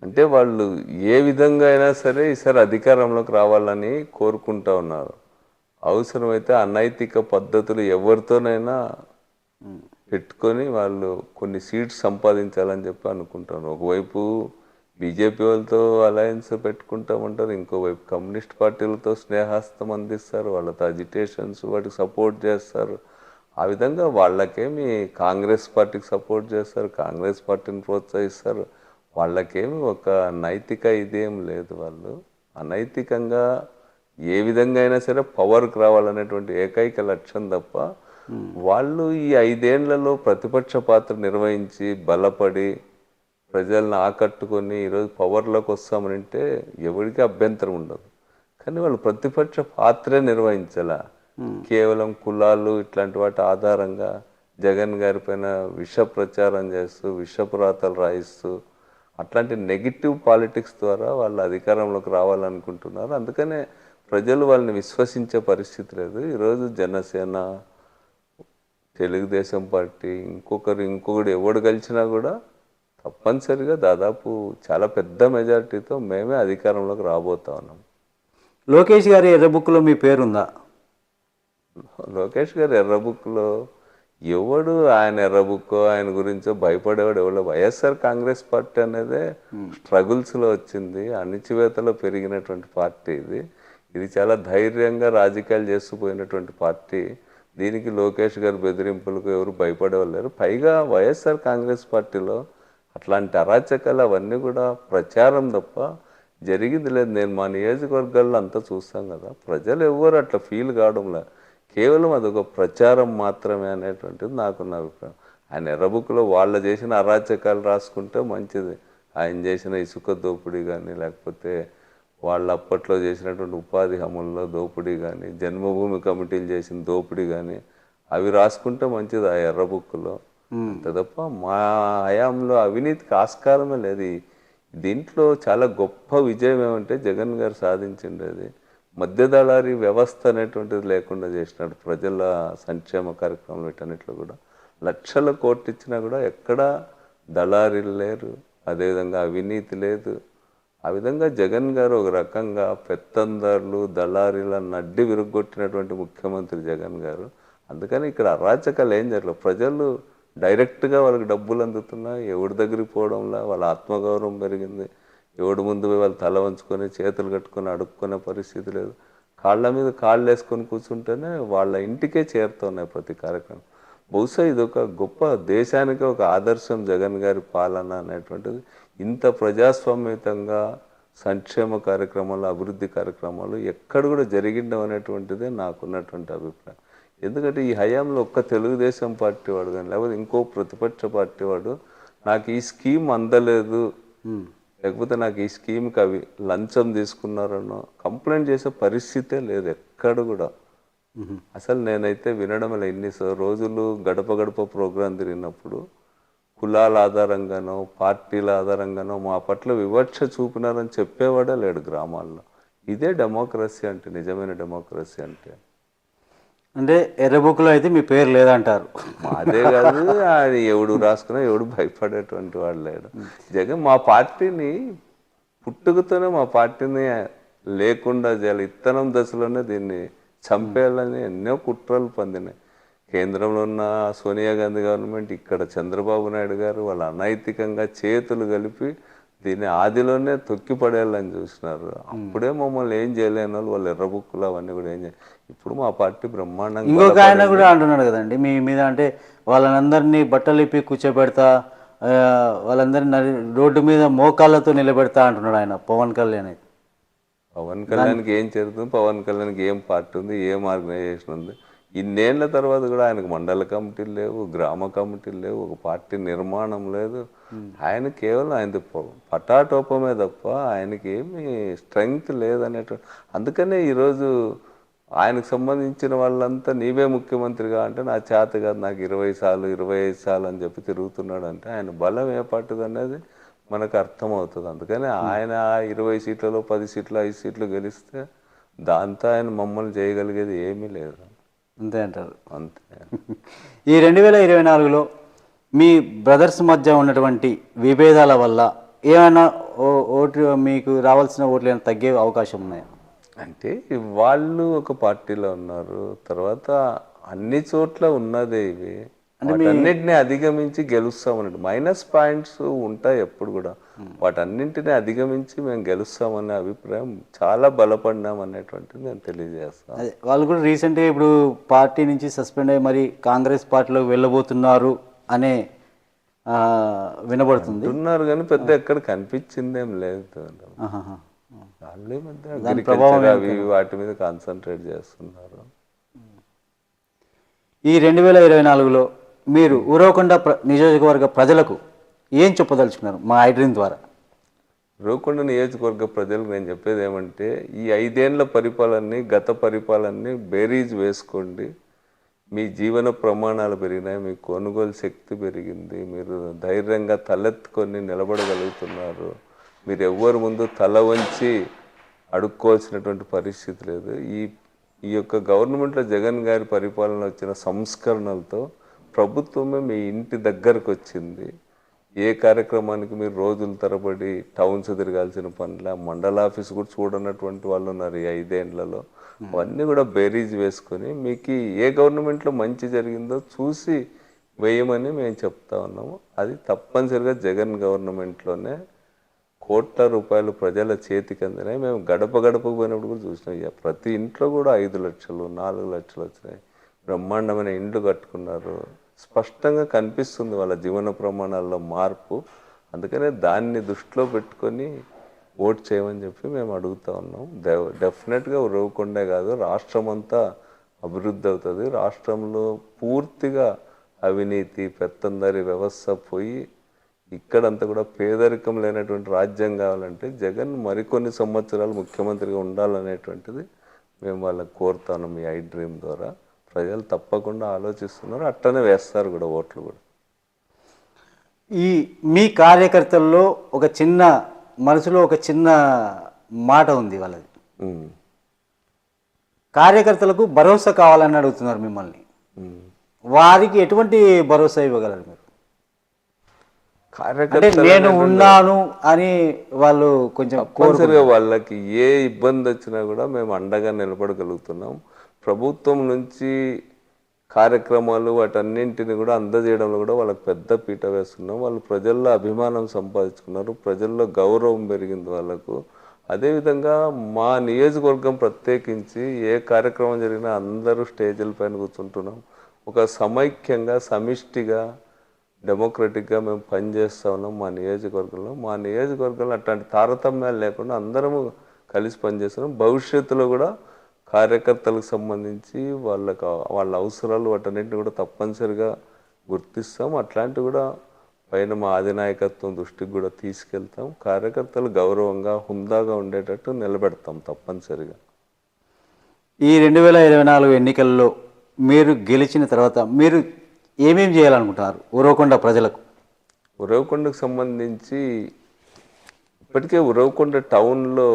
అంటే వాళ్ళు ఏ విధంగా అయినా సరే ఈసారి అధికారంలోకి రావాలని కోరుకుంటా ఉన్నారు. అవసరమైతే అనైతిక పద్ధతులు ఎవరితోనైనా పెట్టుకొని వాళ్ళు కొన్ని సీట్స్ సంపాదించాలని చెప్పి అనుకుంటాను. ఒకవైపు బీజేపీ వాళ్ళతో అలయన్స్ పెట్టుకుంటామంటారు, ఇంకోవైపు కమ్యూనిస్ట్ పార్టీలతో స్నేహాస్తం అందిస్తారు, వాళ్ళతో అజిటేషన్స్ వాటికి సపోర్ట్ చేస్తారు. ఆ విధంగా వాళ్ళకేమి కాంగ్రెస్ పార్టీకి సపోర్ట్ చేస్తారు, కాంగ్రెస్ పార్టీని ప్రోత్సహిస్తారు. వాళ్ళకేమి ఒక నైతిక ఇదేం లేదు. వాళ్ళు అనైతికంగా ఏ విధంగా అయినా సరే పవర్కి రావాలనేటువంటి ఏకైక లక్ష్యం తప్ప వాళ్ళు ఈ 5 ఏళ్లలో ప్రతిపక్ష పాత్ర నిర్వహించి బలపడి ప్రజలను ఆకట్టుకొని ఈరోజు పవర్లోకి వస్తామనంటే ఎవరికి అభ్యంతరం ఉండదు. కానీ వాళ్ళు ప్రతిపక్ష పాత్రే నిర్వహించాల. కేవలం కులాలు ఇట్లాంటి వాటి ఆధారంగా జగన్ గారి పైన విష ప్రచారం చేస్తూ విషపురాతలు రాయిస్తూ అట్లాంటి నెగిటివ్ పాలిటిక్స్ ద్వారా వాళ్ళు అధికారంలోకి రావాలనుకుంటున్నారు. అందుకనే ప్రజలు వాళ్ళని విశ్వసించే పరిస్థితి లేదు. ఈరోజు జనసేన తెలుగుదేశం పార్టీ ఇంకొకడు ఎవడు కలిసినా కూడా తప్పనిసరిగా దాదాపు చాలా పెద్ద మెజారిటీతో మేమే అధికారంలోకి రాబోతా ఉన్నాం. లోకేష్ గారి ఎర్ర బుక్లో మీ పేరుందా? లోకేష్ గారు ఎర్ర బుక్లో ఎవడు ఆయన ఎర్ర బుక్కో ఆయన గురించో భయపడేవాడు ఎవడో. వైఎస్ఆర్ కాంగ్రెస్ పార్టీ అనేదే స్ట్రగుల్స్లో వచ్చింది, అణిచివేతలో పెరిగినటువంటి పార్టీ ఇది. ఇది చాలా ధైర్యంగా రాజకీయాలు చేస్తూ పోయినటువంటి పార్టీ. దీనికి లోకేష్ గారి బెదిరింపులకు ఎవరు భయపడేవాళ్ళు లేరు. పైగా వైఎస్ఆర్ కాంగ్రెస్ పార్టీలో అట్లాంటి అరాచకాలు అవన్నీ కూడా ప్రచారం తప్ప జరిగింది లేదు. నేను మా నియోజకవర్గాల్లో అంతా చూస్తాం కదా, ప్రజలు ఎవరు అట్లా ఫీల్ కావడంలే. కేవలం అదొక ప్రచారం మాత్రమే అనేటువంటిది నాకున్న అభిప్రాయం. ఆయన ఎర్రబుక్లో వాళ్ళు చేసిన అరాచకాలు రాసుకుంటే మంచిది. ఆయన చేసిన ఇసుక దోపిడీ కానీ, లేకపోతే వాళ్ళు అప్పట్లో చేసినటువంటి ఉపాధి హామీల్లో దోపిడీ కానీ, జన్మభూమి కమిటీలు చేసిన దోపిడీ కానీ అవి రాసుకుంటే మంచిది ఆ ఎర్ర బుక్లో. అంతే తప్ప మా హయాంలో అవినీతికి ఆస్కారమే లేదు. దీంట్లో చాలా గొప్ప విజయం ఏమంటే జగన్ గారు సాధించిండేది మధ్యదళారీ వ్యవస్థ అనేటువంటిది లేకుండా చేసినాడు. ప్రజల సంక్షేమ కార్యక్రమాలు వీటన్నిటిలో కూడా లక్షల కోట్లు ఇచ్చినా కూడా ఎక్కడా దళారీలు లేరు, అదేవిధంగా అవినీతి లేదు. ఆ విధంగా జగన్ గారు ఒక రకంగా పెత్తందారులు దళారీలను అడ్డి విరుగ్గొట్టినటువంటి ముఖ్యమంత్రి జగన్ గారు. అందుకని ఇక్కడ అరాచకాలు ఏం జరగలేదు. ప్రజలు డైరెక్ట్గా వాళ్ళకి డబ్బులు అందుతున్నాయి, ఎవరి దగ్గరికి పోవడంలా వాళ్ళ ఆత్మగౌరవం పెరిగింది. ఎవడు ముందు పోయి వాళ్ళు తల వంచుకొని చేతులు కట్టుకొని అడుక్కునే పరిస్థితి లేదు. కాళ్ళ మీద కాళ్ళు వేసుకొని కూర్చుంటేనే వాళ్ళ ఇంటికే చేరుతున్నాయి ప్రతి కార్యక్రమం. బహుశా ఇది ఒక గొప్ప దేశానికి ఒక ఆదర్శం జగన్ గారి పాలన అనేటువంటిది. ఇంత ప్రజాస్వామ్యతంగా సంక్షేమ కార్యక్రమాలు, అభివృద్ధి కార్యక్రమాలు ఎక్కడ కూడా జరిగిండవు అనేటువంటిదే నాకున్నటువంటి అభిప్రాయం. ఎందుకంటే ఈ హయాంలో ఒక్క తెలుగుదేశం పార్టీ వాడు కానీ, లేకపోతే ఇంకో ప్రతిపక్ష పార్టీ వాడు నాకు ఈ స్కీమ్ అందలేదు, లేకపోతే నాకు ఈ స్కీమ్కి అవి లంచం తీసుకున్నారనో కంప్లైంట్ చేసే పరిస్థితే లేదు ఎక్కడ కూడా. అసలు నేనైతే వినడం ఇలా ఇన్ని రోజులు గడప గడప ప్రోగ్రాం తిరిగినప్పుడు కులాల ఆధారంగానో పార్టీల ఆధారంగానో మా పట్ల వివక్ష చూపినారని చెప్పేవాడే లేడు గ్రామాల్లో. ఇదే డెమోక్రసీ అంటే, నిజమైన డెమోక్రసీ అంటే. అంటే ఎర్ర బుక్లో అయితే మీ పేరు లేదంటారు. అదే కాదు, అది ఎవడు రాసుకున్నా ఎవడు భయపడేటువంటి వాడు లేడు. జగన్ మా పార్టీని పుట్టుకతోనే మా పార్టీని లేకుండా చేయాలి, ఇత్తనం దశలోనే దీన్ని చంపేయాలని ఎన్నో కుట్రలు పొందినాయి. కేంద్రంలో ఉన్న సోనియా గాంధీ గవర్నమెంట్, ఇక్కడ చంద్రబాబు నాయుడు గారు వాళ్ళు అనైతికంగా చేతులు కలిపి దీన్ని ఆదిలోనే తొక్కిపడేయాలని చూసినారు. అప్పుడే మమ్మల్ని ఏం చేయలేని వాళ్ళు ఎర్ర బుక్కులు అవన్నీ కూడా ఏం చేయాలి. ఇప్పుడు మా పార్టీ బ్రహ్మాండంగా. ఇంకొక ఆయన కూడా అంటున్నాడు కదండి మీ మీద, అంటే వాళ్ళందరినీ బట్టలు ఇప్పి కూర్చోబెడతా, వాళ్ళందరినీ రోడ్డు మీద మోకాళ్ళతో నిలబెడతా అంటున్నాడు ఆయన పవన్ కళ్యాణ్. పవన్ కళ్యాణ్కి ఏం జరుగుతుంది, పవన్ కళ్యాణ్కి ఏం పార్టీ ఉంది, ఏం ఆర్గనైజేషన్ ఉంది? ఇన్నేళ్ల తర్వాత కూడా ఆయనకు మండల కమిటీలు లేవు, గ్రామ కమిటీలు లేవు, ఒక పార్టీ నిర్మాణం లేదు. ఆయన కేవలం ఆయన పటాటోపమే తప్ప ఆయనకి ఏమి స్ట్రెంగ్త్ లేదనేటువంటి. అందుకనే ఈరోజు ఆయనకు సంబంధించిన వాళ్ళంతా నీవే ముఖ్యమంత్రిగా అంటే నా చేత కాదు, నాకు 20 సార్లు 25 సార్లు అని చెప్పి తిరుగుతున్నాడు. అంటే ఆయన బలం ఏ పార్టీది అనేది మనకు అర్థమవుతుంది. అందుకని ఆయన 20 సీట్లలో 10 సీట్లు 5 సీట్లు గెలిస్తే దాంతో ఆయన మమ్మల్ని చేయగలిగేది ఏమీ లేదు. అంతే అంటారు. అంతే. ఈ 2024లో మీ బ్రదర్స్ మధ్య ఉన్నటువంటి విభేదాల వల్ల ఏమైనా ఓటు మీకు రావాల్సిన ఓట్లు ఏమైనా తగ్గే అవకాశం ఉన్నాయా? అంటే వాళ్ళు ఒక పార్టీలో ఉన్నారు, తర్వాత అన్ని చోట్ల ఉన్నదే ఇవి, వాటన్నిటిని అధిగమించి గెలుస్తామన్నట్టు. మైనస్ పాయింట్స్ ఉంటాయి ఎప్పుడు కూడా, వాటన్నింటినీ అధిగమించి మేము గెలుస్తామనే అభిప్రాయం చాలా బలపడినాం అనేటువంటిది నేను తెలియజేస్తాను. అదే వాళ్ళు కూడా రీసెంట్గా ఇప్పుడు పార్టీ నుంచి సస్పెండ్ అయ్యి మరి కాంగ్రెస్ పార్టీలోకి వెళ్ళబోతున్నారు అనే వినబడుతుంది. ఉన్నారు కానీ పెద్ద ఎక్కడ కనిపించిందేం లేదు. వాళ్ళే మధ్య అవి వాటి మీద కాన్సన్ట్రేట్ చేస్తున్నారు. ఈ 2024లో మీరు ఉరవకొండ నియోజకవర్గ ప్రజలకు ఏం చెప్పదలుచుకున్నారు మా ఐడ్రీమ్ ద్వారా? ఉరవకొండ నియోజకవర్గ ప్రజలకు నేను చెప్పేది ఏమంటే, ఈ 5 ఏళ్ల పరిపాలనని గత పరిపాలనని బేరీజ్ వేసుకోండి. మీ జీవన ప్రమాణాలు పెరిగినాయి, మీ కొనుగోలు శక్తి పెరిగింది, మీరు ధైర్యంగా తలెత్తుకొని నిలబడగలుగుతున్నారు, మీరు ఎవ్వరి ముందు తల వంచి అడుక్కోవాల్సినటువంటి పరిస్థితి లేదు. ఈ యొక్క గవర్నమెంట్లో జగన్ గారి పరిపాలన వచ్చిన సంస్కరణలతో ప్రభుత్వమే మీ ఇంటి దగ్గరకు వచ్చింది. ఏ కార్యక్రమానికి మీరు రోజుల తరబడి టౌన్స్ తిరగాల్సిన పనుల, మండల ఆఫీస్ కూడా చూడనటువంటి వాళ్ళు ఉన్నారు ఈ 5 ఏళ్లలో. అవన్నీ కూడా బేరీజ్ వేసుకొని మీకు ఏ గవర్నమెంట్లో మంచి జరిగిందో చూసి వేయమని మేము చెప్తా ఉన్నాము. అది తప్పనిసరిగా జగన్ గవర్నమెంట్లోనే కోట్ల రూపాయలు ప్రజల చేతికి అందినాయి. మేము గడప గడపకు పోయినప్పుడు కూడా చూసినాం. ప్రతి ఇంట్లో కూడా 5 లక్షలు 4 లక్షలు వచ్చినాయి. బ్రహ్మాండమైన ఇండ్లు కట్టుకున్నారు. స్పష్టంగా కనిపిస్తుంది వాళ్ళ జీవన ప్రమాణాల్లో మార్పు. అందుకనే దాన్ని దృష్టిలో పెట్టుకొని ఓట్ చేయమని చెప్పి మేము అడుగుతా ఉన్నాం. డెఫినెట్గా ఉరవకొండే కాదు, రాష్ట్రం అంతా అభివృద్ధి అవుతుంది. రాష్ట్రంలో పూర్తిగా అవినీతి పెత్తందరి వ్యవస్థ పోయి ఇక్కడంతా కూడా పేదరికం లేనటువంటి రాజ్యం కావాలంటే జగన్ మరికొన్ని సంవత్సరాలు ముఖ్యమంత్రిగా ఉండాలనేటువంటిది మేము వాళ్ళకి కోరుతాను. మీ ఐ డ్రీమ్ ద్వారా ప్రజలు తప్పకుండా ఆలోచిస్తున్నారు, అట్టనే వేస్తారు కూడా ఓట్లు కూడా. ఈ మీ కార్యకర్తల్లో ఒక చిన్న మనసులో ఒక చిన్న మాట ఉంది వాళ్ళది. కార్యకర్తలకు భరోసా కావాలని అడుగుతున్నారు మిమ్మల్ని. వారికి ఎటువంటి భరోసా ఇవ్వగలరు మీరు? అంటే నేను ఉన్నాను అని వాళ్ళు కొంచెం తప్పనిసరిగా వాళ్ళకి ఏ ఇబ్బంది వచ్చినా కూడా మేము అండగా నిలబడగలుగుతున్నాం. ప్రభుత్వం నుంచి కార్యక్రమాలు వాటన్నింటిని కూడా అందజేయడంలో కూడా వాళ్ళకి పెద్ద పీట వేస్తున్నాం. వాళ్ళు ప్రజల్లో అభిమానం సంపాదించుకున్నారు, ప్రజల్లో గౌరవం పెరిగింది వాళ్ళకు. అదేవిధంగా మా నియోజకవర్గం ప్రత్యేకించి ఏ కార్యక్రమం జరిగినా అందరూ స్టేజీల పైన కూర్చుంటున్నాం. ఒక సమైక్యంగా సమిష్టిగా డెమోక్రటిక్గా మేము పనిచేస్తూ ఉన్నాం మా నియోజకవర్గంలో. మా నియోజకవర్గంలో అట్లాంటి తారతమ్యాలు లేకుండా అందరము కలిసి పనిచేస్తున్నాం. భవిష్యత్తులో కూడా కార్యకర్తలకు సంబంధించి వాళ్ళ అవసరాలు వాటన్నింటిని కూడా తప్పనిసరిగా గుర్తిస్తాం. అట్లాంటివి కూడా పైన మా అధినాయకత్వం దృష్టికి కూడా తీసుకెళ్తాం. కార్యకర్తలు గౌరవంగా హుందాగా ఉండేటట్టు నిలబెడతాం తప్పనిసరిగా. ఈ 2024 ఎన్నికల్లో మీరు గెలిచిన తర్వాత మీరు ఏమేమి చేయాలనుకుంటున్నారు ఉరవకొండ ప్రజలకు? ఉరవకొండకు సంబంధించి ఇప్పటికే ఉరవకొండ టౌన్లో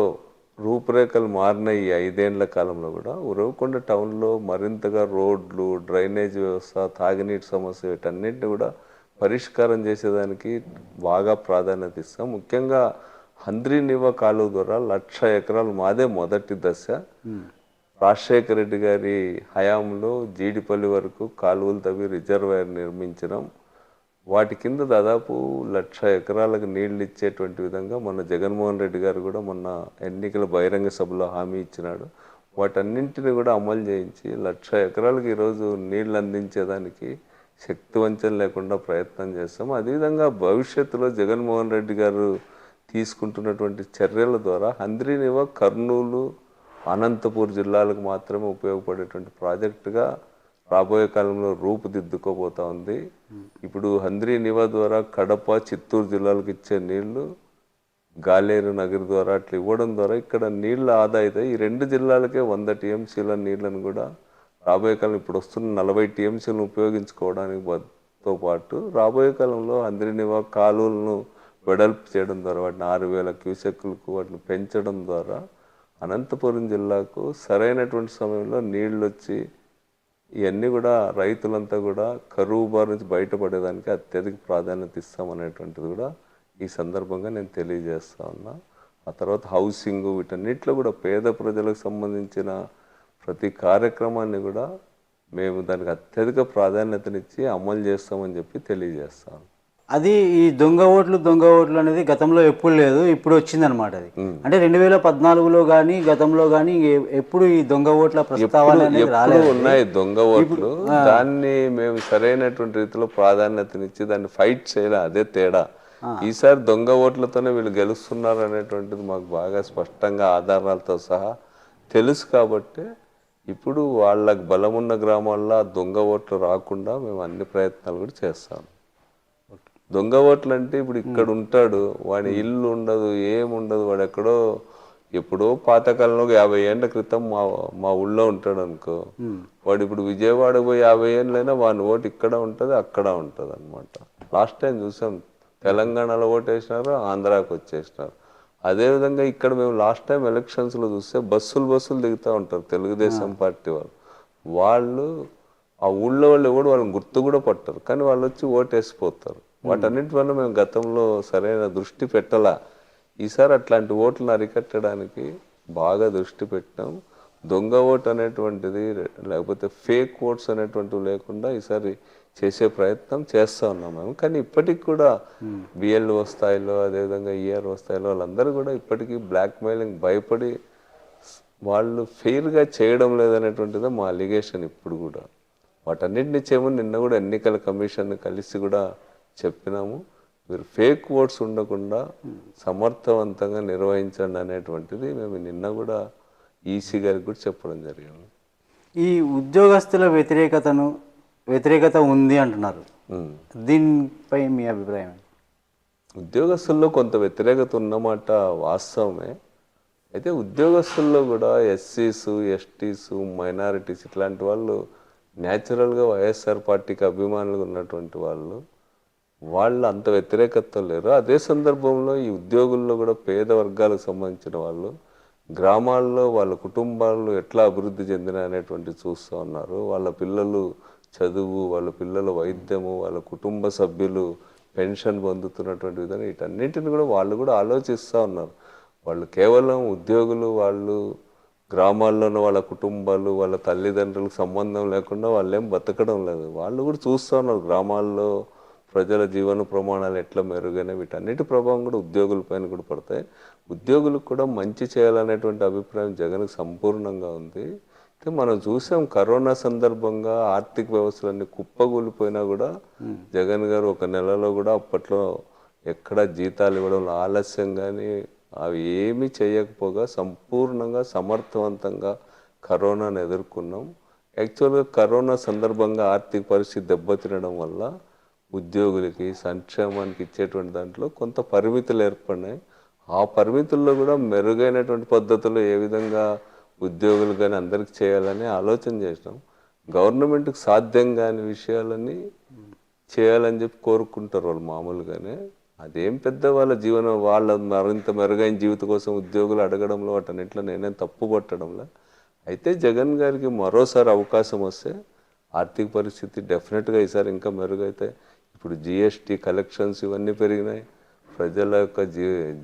రూపురేఖలు మారినాయి. ఈ 5 ఏళ్ల కాలంలో కూడా ఉరవకొండ టౌన్లో మరింతగా రోడ్లు, డ్రైనేజ్ వ్యవస్థ, తాగునీటి సమస్య వీటన్నిటిని కూడా పరిష్కారం చేసేదానికి బాగా ప్రాధాన్యత ఇస్తాం. ముఖ్యంగా హంద్రీనివా కాలువ ద్వారా 1,00,000 ఎకరాలు మాదే మొదటి దశ. రాజశేఖర రెడ్డి గారి హయాంలో జీడిపల్లి వరకు కాలువలు తవ్వి రిజర్వాయర్ నిర్మించడం. వాటి కింద దాదాపు 1,00,000 ఎకరాలకు నీళ్లు ఇచ్చేటువంటి విధంగా మన జగన్మోహన్ రెడ్డి గారు కూడా మొన్న ఎన్నికల బహిరంగ సభలో హామీ ఇచ్చినాడు. వాటన్నింటిని కూడా అమలు చేయించి 1,00,000 ఎకరాలకు ఈరోజు నీళ్లు అందించేదానికి శక్తివంచన లేకుండా ప్రయత్నం చేస్తాం. అదేవిధంగా భవిష్యత్తులో జగన్మోహన్ రెడ్డి గారు తీసుకుంటున్నటువంటి చర్యల ద్వారా హంద్రీనివా కర్నూలు, అనంతపూర్ జిల్లాలకు మాత్రమే ఉపయోగపడేటువంటి ప్రాజెక్టుగా రాబోయే కాలంలో రూపుదిద్దుకోబోతా ఉంది. ఇప్పుడు హంద్రీనివా ద్వారా కడప, చిత్తూరు జిల్లాలకు ఇచ్చే నీళ్లు గాలేరు నగర్ ద్వారా అట్లా ఇవ్వడం ద్వారా ఇక్కడ నీళ్ళ ఆదా అవుతాయి. ఈ 2 జిల్లాలకే 100 టీఎంసీల నీళ్లను కూడా రాబోయే కాలం ఇప్పుడు వస్తున్న 40 టీఎంసీలను ఉపయోగించుకోవడానికి తో పాటు రాబోయే కాలంలో హంద్రీనివా కాలువలను వెడల్పు చేయడం ద్వారా వాటిని 6,000 క్యూసెక్కులకు వాటిని పెంచడం ద్వారా అనంతపురం జిల్లాకు సరైనటువంటి సమయంలో నీళ్ళు వచ్చి ఇవన్నీ కూడా రైతులంతా కూడా కరువు బారి నుంచి బయటపడేదానికి అత్యధిక ప్రాధాన్యత ఇస్తామనేటువంటిది కూడా ఈ సందర్భంగా నేను తెలియజేస్తా ఉన్నా. ఆ తర్వాత హౌసింగ్ వీటన్నిటిలో కూడా పేద ప్రజలకు సంబంధించిన ప్రతి కార్యక్రమాన్ని కూడా మేము దానికి అత్యధిక ప్రాధాన్యతనిచ్చి అమలు చేస్తామని చెప్పి తెలియజేస్తాం. అది ఈ దొంగ ఓట్లు అనేది గతంలో ఎప్పుడు లేదు, ఇప్పుడు వచ్చిందనమాట. అది అంటే 2014లో కానీ గతంలో కానీ ఎప్పుడు ఈ దొంగ ఓట్ల ప్రస్తావన ఉన్నాయి. దొంగ ఓట్లు దాన్ని మేము సరైనటువంటి రీతిలో ప్రాధాన్యతనిచ్చి దాన్ని ఫైట్ చేయాలి, అదే తేడా. ఈసారి దొంగ ఓట్లతోనే వీళ్ళు గెలుస్తున్నారు అనేటువంటిది మాకు బాగా స్పష్టంగా ఆధారాలతో సహా తెలుసు. కాబట్టి ఇప్పుడు వాళ్ళకి బలమున్న గ్రామాల్లో దొంగ ఓట్లు రాకుండా మేము అన్ని ప్రయత్నాలు కూడా చేస్తాం. దొంగ ఓట్లు అంటే ఇప్పుడు ఇక్కడ ఉంటాడు, వాడి ఇల్లు ఉండదు, ఏముండదు, వాడు ఎప్పుడో పాతకాలంలో 50 ఏళ్ల క్రితం మా ఊళ్ళో ఉంటాడు అనుకో, వాడు ఇప్పుడు విజయవాడ పోయి 50 ఏళ్ళైనా వాని ఓటు ఇక్కడ ఉంటుంది, అక్కడ ఉంటుంది అనమాట. లాస్ట్ టైం చూసాం, తెలంగాణలో ఓటు వేసినారు, ఆంధ్రాకి వచ్చేసినారు. అదేవిధంగా ఇక్కడ మేము లాస్ట్ టైం ఎలక్షన్స్లో చూస్తే బస్సులు దిగుతూ ఉంటారు తెలుగుదేశం పార్టీ వాళ్ళు ఆ ఊళ్ళో వాళ్ళు ఎవడు వాళ్ళని గుర్తు కూడా పట్టరు, కానీ వాళ్ళు వచ్చి ఓటేసిపోతారు. వాటన్నిటి వల్ల మేము గతంలో సరైన దృష్టి పెట్టాలా. ఈసారి అట్లాంటి ఓట్లను అరికట్టడానికి బాగా దృష్టి పెట్టాం. దొంగ ఓట్ అనేటువంటిది లేకపోతే ఫేక్ ఓట్స్ అనేటువంటివి లేకుండా ఈసారి చేసే ప్రయత్నం చేస్తూ ఉన్నాం మేము. కానీ ఇప్పటికి కూడా బిఎల్ఓ స్థాయిలో అదేవిధంగా ఈఆర్ఓ స్థాయిలో వాళ్ళందరూ కూడా ఇప్పటికీ బ్లాక్ మెయిలింగ్ భయపడి వాళ్ళు ఫెయిర్గా చేయడం లేదనేటువంటిదే మా అలిగేషన్ ఇప్పుడు కూడా. వాటన్నిటిని చేయమని నిన్న కూడా ఎన్నికల కమిషన్ కలిసి కూడా చెప్పినాము. మీరు ఫేక్ ఓట్స్ ఉండకుండా సమర్థవంతంగా నిర్వహించండి అనేటువంటిది మేము నిన్న కూడా ఈసీ గారికి కూడా చెప్పడం జరిగింది. ఈ ఉద్యోగస్తుల వ్యతిరేకత ఉంది అంటున్నారు. దీనిపై మీ అభిప్రాయం ఏంటి? ఉద్యోగస్తుల్లో కొంత వ్యతిరేకత ఉన్నమాట వాస్తవమే. అయితే ఉద్యోగస్తుల్లో కూడా ఎస్సీస్, ఎస్టీస్, మైనారిటీస్ ఇట్లాంటి వాళ్ళు న్యాచురల్గా వైఎస్ఆర్ పార్టీకి అభిమానులుగా ఉన్నటువంటి వాళ్ళు అంత వ్యతిరేకత లేరు. అదే సందర్భంలో ఈ ఉద్యోగుల్లో కూడా పేద వర్గాలకు సంబంధించిన వాళ్ళు గ్రామాల్లో వాళ్ళ కుటుంబాలు ఎట్లా అభివృద్ధి చెందిన అనేటువంటి చూస్తూ ఉన్నారు. వాళ్ళ పిల్లలు చదువు, వాళ్ళ పిల్లల వైద్యము, వాళ్ళ కుటుంబ సభ్యులు పెన్షన్ పొందుతున్నటువంటి విధానం వీటన్నింటిని కూడా వాళ్ళు కూడా ఆలోచిస్తూ ఉన్నారు. వాళ్ళు కేవలం ఉద్యోగులు, వాళ్ళు గ్రామాల్లోనూ వాళ్ళ కుటుంబాలు, వాళ్ళ తల్లిదండ్రులకు సంబంధం లేకుండా వాళ్ళేం బతకడం లేదు. వాళ్ళు కూడా చూస్తూ ఉన్నారు గ్రామాల్లో ప్రజల జీవన ప్రమాణాలు ఎట్లా మెరుగైన వీటన్నిటి ప్రభావం కూడా ఉద్యోగుల పైన కూడా పడతాయి. ఉద్యోగులకు కూడా మంచి చేయాలనేటువంటి అభిప్రాయం జగన్కి సంపూర్ణంగా ఉంది. అయితే మనం చూసాం కరోనా సందర్భంగా ఆర్థిక వ్యవస్థలన్నీ కుప్పగూలిపోయినా కూడా జగన్ గారు ఒక నెలలో కూడా అప్పట్లో ఎక్కడ జీతాలు ఇవ్వడం ఆలస్యం కానీ అవి ఏమీ చేయకపోగా సంపూర్ణంగా సమర్థవంతంగా కరోనాను ఎదుర్కొన్నాం. యాక్చువల్గా కరోనా సందర్భంగా ఆర్థిక పరిస్థితి దెబ్బతినడం వల్ల ఉద్యోగులకి సంక్షేమానికి ఇచ్చేటువంటి దాంట్లో కొంత పరిమితులు ఏర్పడినాయి. ఆ పరిమితుల్లో కూడా మెరుగైనటువంటి పద్ధతుల్లో ఏ విధంగా ఉద్యోగులు కానీ అందరికి చేయాలని ఆలోచన చేసినాం. గవర్నమెంట్కి సాధ్యం కాని విషయాలని చేయాలని చెప్పి కోరుకుంటారు వాళ్ళు మామూలుగానే. అదేం పెద్ద వాళ్ళ జీవనం వాళ్ళ మరింత మెరుగైన జీవితం కోసం ఉద్యోగులు అడగడంలో వాటన్నిట్లో నేనేం తప్పు పట్టడంలో. అయితే జగన్ గారికి మరోసారి అవకాశం వస్తే ఆర్థిక పరిస్థితి డెఫినెట్గా ఈసారి ఇంకా మెరుగైతే. ఇప్పుడు జిఎస్టీ కలెక్షన్స్ ఇవన్నీ పెరిగినాయి, ప్రజల యొక్క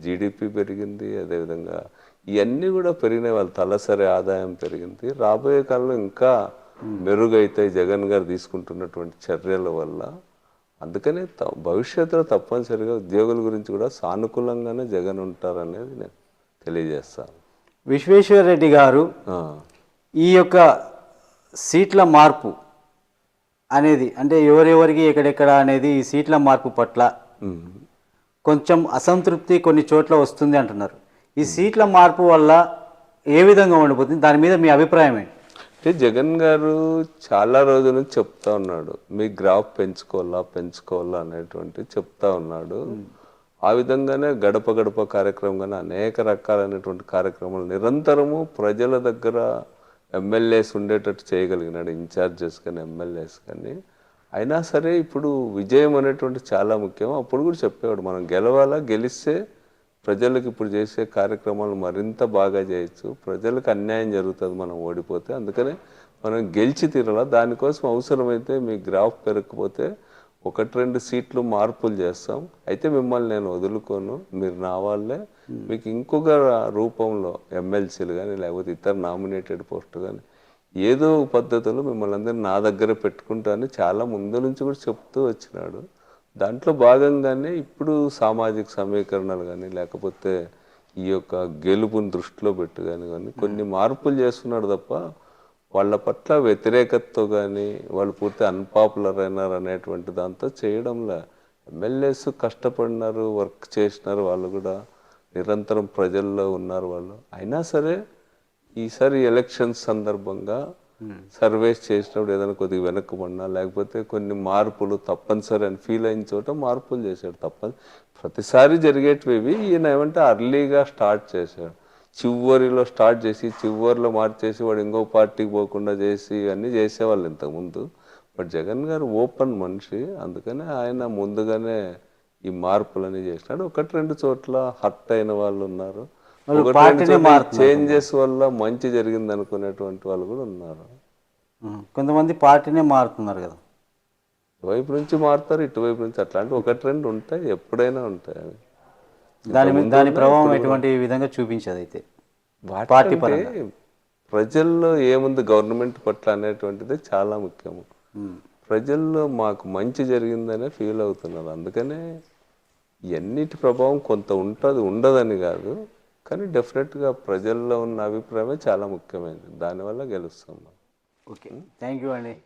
జీడిపి పెరిగింది, అదేవిధంగా ఇవన్నీ కూడా పెరిగినాయి, వాళ్ళ తలసరి ఆదాయం పెరిగింది. రాబోయే కాలంలో ఇంకా మెరుగైతాయి జగన్ గారు తీసుకుంటున్నటువంటి చర్యల వల్ల. అందుకనే భవిష్యత్తులో తప్పనిసరిగా ఉద్యోగుల గురించి కూడా సానుకూలంగానే జగన్ ఉంటారనేది నేను తెలియజేస్తాను. విశ్వేశ్వరరెడ్డి గారు ఈ యొక్క సీట్ల మార్పు అనేది అంటే ఎవరెవరికి ఎక్కడెక్కడ అనేది ఈ సీట్ల మార్పు పట్ల కొంచెం అసంతృప్తి కొన్ని చోట్ల వస్తుంది అంటున్నారు. ఈ సీట్ల మార్పు వల్ల ఏ విధంగా ఉండిపోతుంది, దాని మీద మీ అభిప్రాయం ఏంటి? అంటే జగన్ గారు చాలా రోజుల నుంచి చెప్తా ఉన్నాడు మీ గ్రాఫ్ పెంచుకోవాలా అనేటువంటి చెప్తా ఉన్నాడు. ఆ విధంగానే గడప గడప కార్యక్రమం కానీ అనేక రకాలైనటువంటి కార్యక్రమాలు నిరంతరము ప్రజల దగ్గర ఎమ్మెల్యేస్ ఉండేటట్టు చేయగలిగినాడు, ఇన్ఛార్జెస్ కానీ ఎమ్మెల్యేస్ కానీ. అయినా సరే ఇప్పుడు విజయం అనేటువంటి చాలా ముఖ్యం. అప్పుడు కూడా చెప్పేవాడు మనం గెలవాలా, గెలిస్తే ప్రజలకు ఇప్పుడు చేసే కార్యక్రమాలు మరింత బాగా చేయొచ్చు, ప్రజలకు అన్యాయం జరుగుతుంది మనం ఓడిపోతే, అందుకనే మనం గెలిచి తీరాలా. దానికోసం అవసరమైతే మీ గ్రాఫ్ పెరగకపోతే 1-2 సీట్లు మార్పులు చేస్తాం, అయితే మిమ్మల్ని నేను వదులుకోను, మీరు నా వాళ్ళే, మీకు ఇంకొక రూపంలో ఎమ్మెల్సీలు కానీ లేకపోతే ఇతర నామినేటెడ్ పోస్టు కానీ ఏదో పద్ధతిలో మిమ్మల్ని అందరినీ నా దగ్గర పెట్టుకుంటానని చాలా ముందు నుంచి కూడా చెప్తూ వచ్చినాడు. దాంట్లో భాగంగానే ఇప్పుడు సామాజిక సమీకరణలు కానీ లేకపోతే ఈ యొక్క గెలుపుని దృష్టిలో పెట్టు కానీ కొన్ని మార్పులు చేస్తున్నాడు తప్ప వాళ్ళ పట్ల వ్యతిరేకతతో కానీ వాళ్ళు పూర్తి అన్పాపులర్ అయినారు అనేటువంటి దాంతో చేయడంలా. ఎమ్మెల్యేస్ కష్టపడినారు, వర్క్ చేసినారు, వాళ్ళు కూడా నిరంతరం ప్రజల్లో ఉన్నారు వాళ్ళు. అయినా సరే ఈసారి ఎలక్షన్స్ సందర్భంగా సర్వేస్ చేసినప్పుడు ఏదైనా కొద్దిగా వెనక్కుపడినా లేకపోతే కొన్ని మార్పులు తప్పనిసరి అని ఫీల్ అయిన చోట మార్పులు చేశాడు. ప్రతిసారి జరిగేటివి ఈయన ఏమంటే అర్లీగా స్టార్ట్ చేశాడు, చివరిలో స్టార్ట్ చేసి చివరిలో మార్చేసి వాడు ఇంకో పార్టీకి పోకుండా చేసి అన్నీ చేసేవాళ్ళు ఇంతకుముందు. బట్ జగన్ గారు ఓపెన్ మనిషి, అందుకనే ఆయన ముందుగానే ఈ మార్పులన్నీ చేసినాడు. 1-2 చోట్ల హర్ట్ అయిన వాళ్ళు ఉన్నారు, చేంజెస్ వల్ల మంచి జరిగింది అనుకునేటువంటి వాళ్ళు కూడా ఉన్నారు. కొంతమంది పార్టీనే మారుతున్నారు కదా. ఇటువైపు నుంచి మారుతారు, ఇటువైపు నుంచి అట్లాంటి ఒక ట్రెండ్ ఉంటాయి, ఎప్పుడైనా ఉంటాయి అవి. దాని ప్రభావం ఎటువంటి విధంగా చూపించదు అయితే పార్టీ వాటికంటే ప్రజల్లో ఏముంది గవర్నమెంట్ పట్ల అనేటువంటిది చాలా ముఖ్యము. ప్రజల్లో మాకు మంచి జరిగిందనే ఫీల్ అవుతున్నారు. అందుకనే ఎన్నిటి ప్రభావం కొంత ఉంటుంది, ఉండదని కాదు, కానీ డెఫినెట్గా ప్రజల్లో ఉన్న అభిప్రాయమే చాలా ముఖ్యమైనది. దానివల్ల గెలుస్తాం మనం. ఓకే, థ్యాంక్ యూ అండి.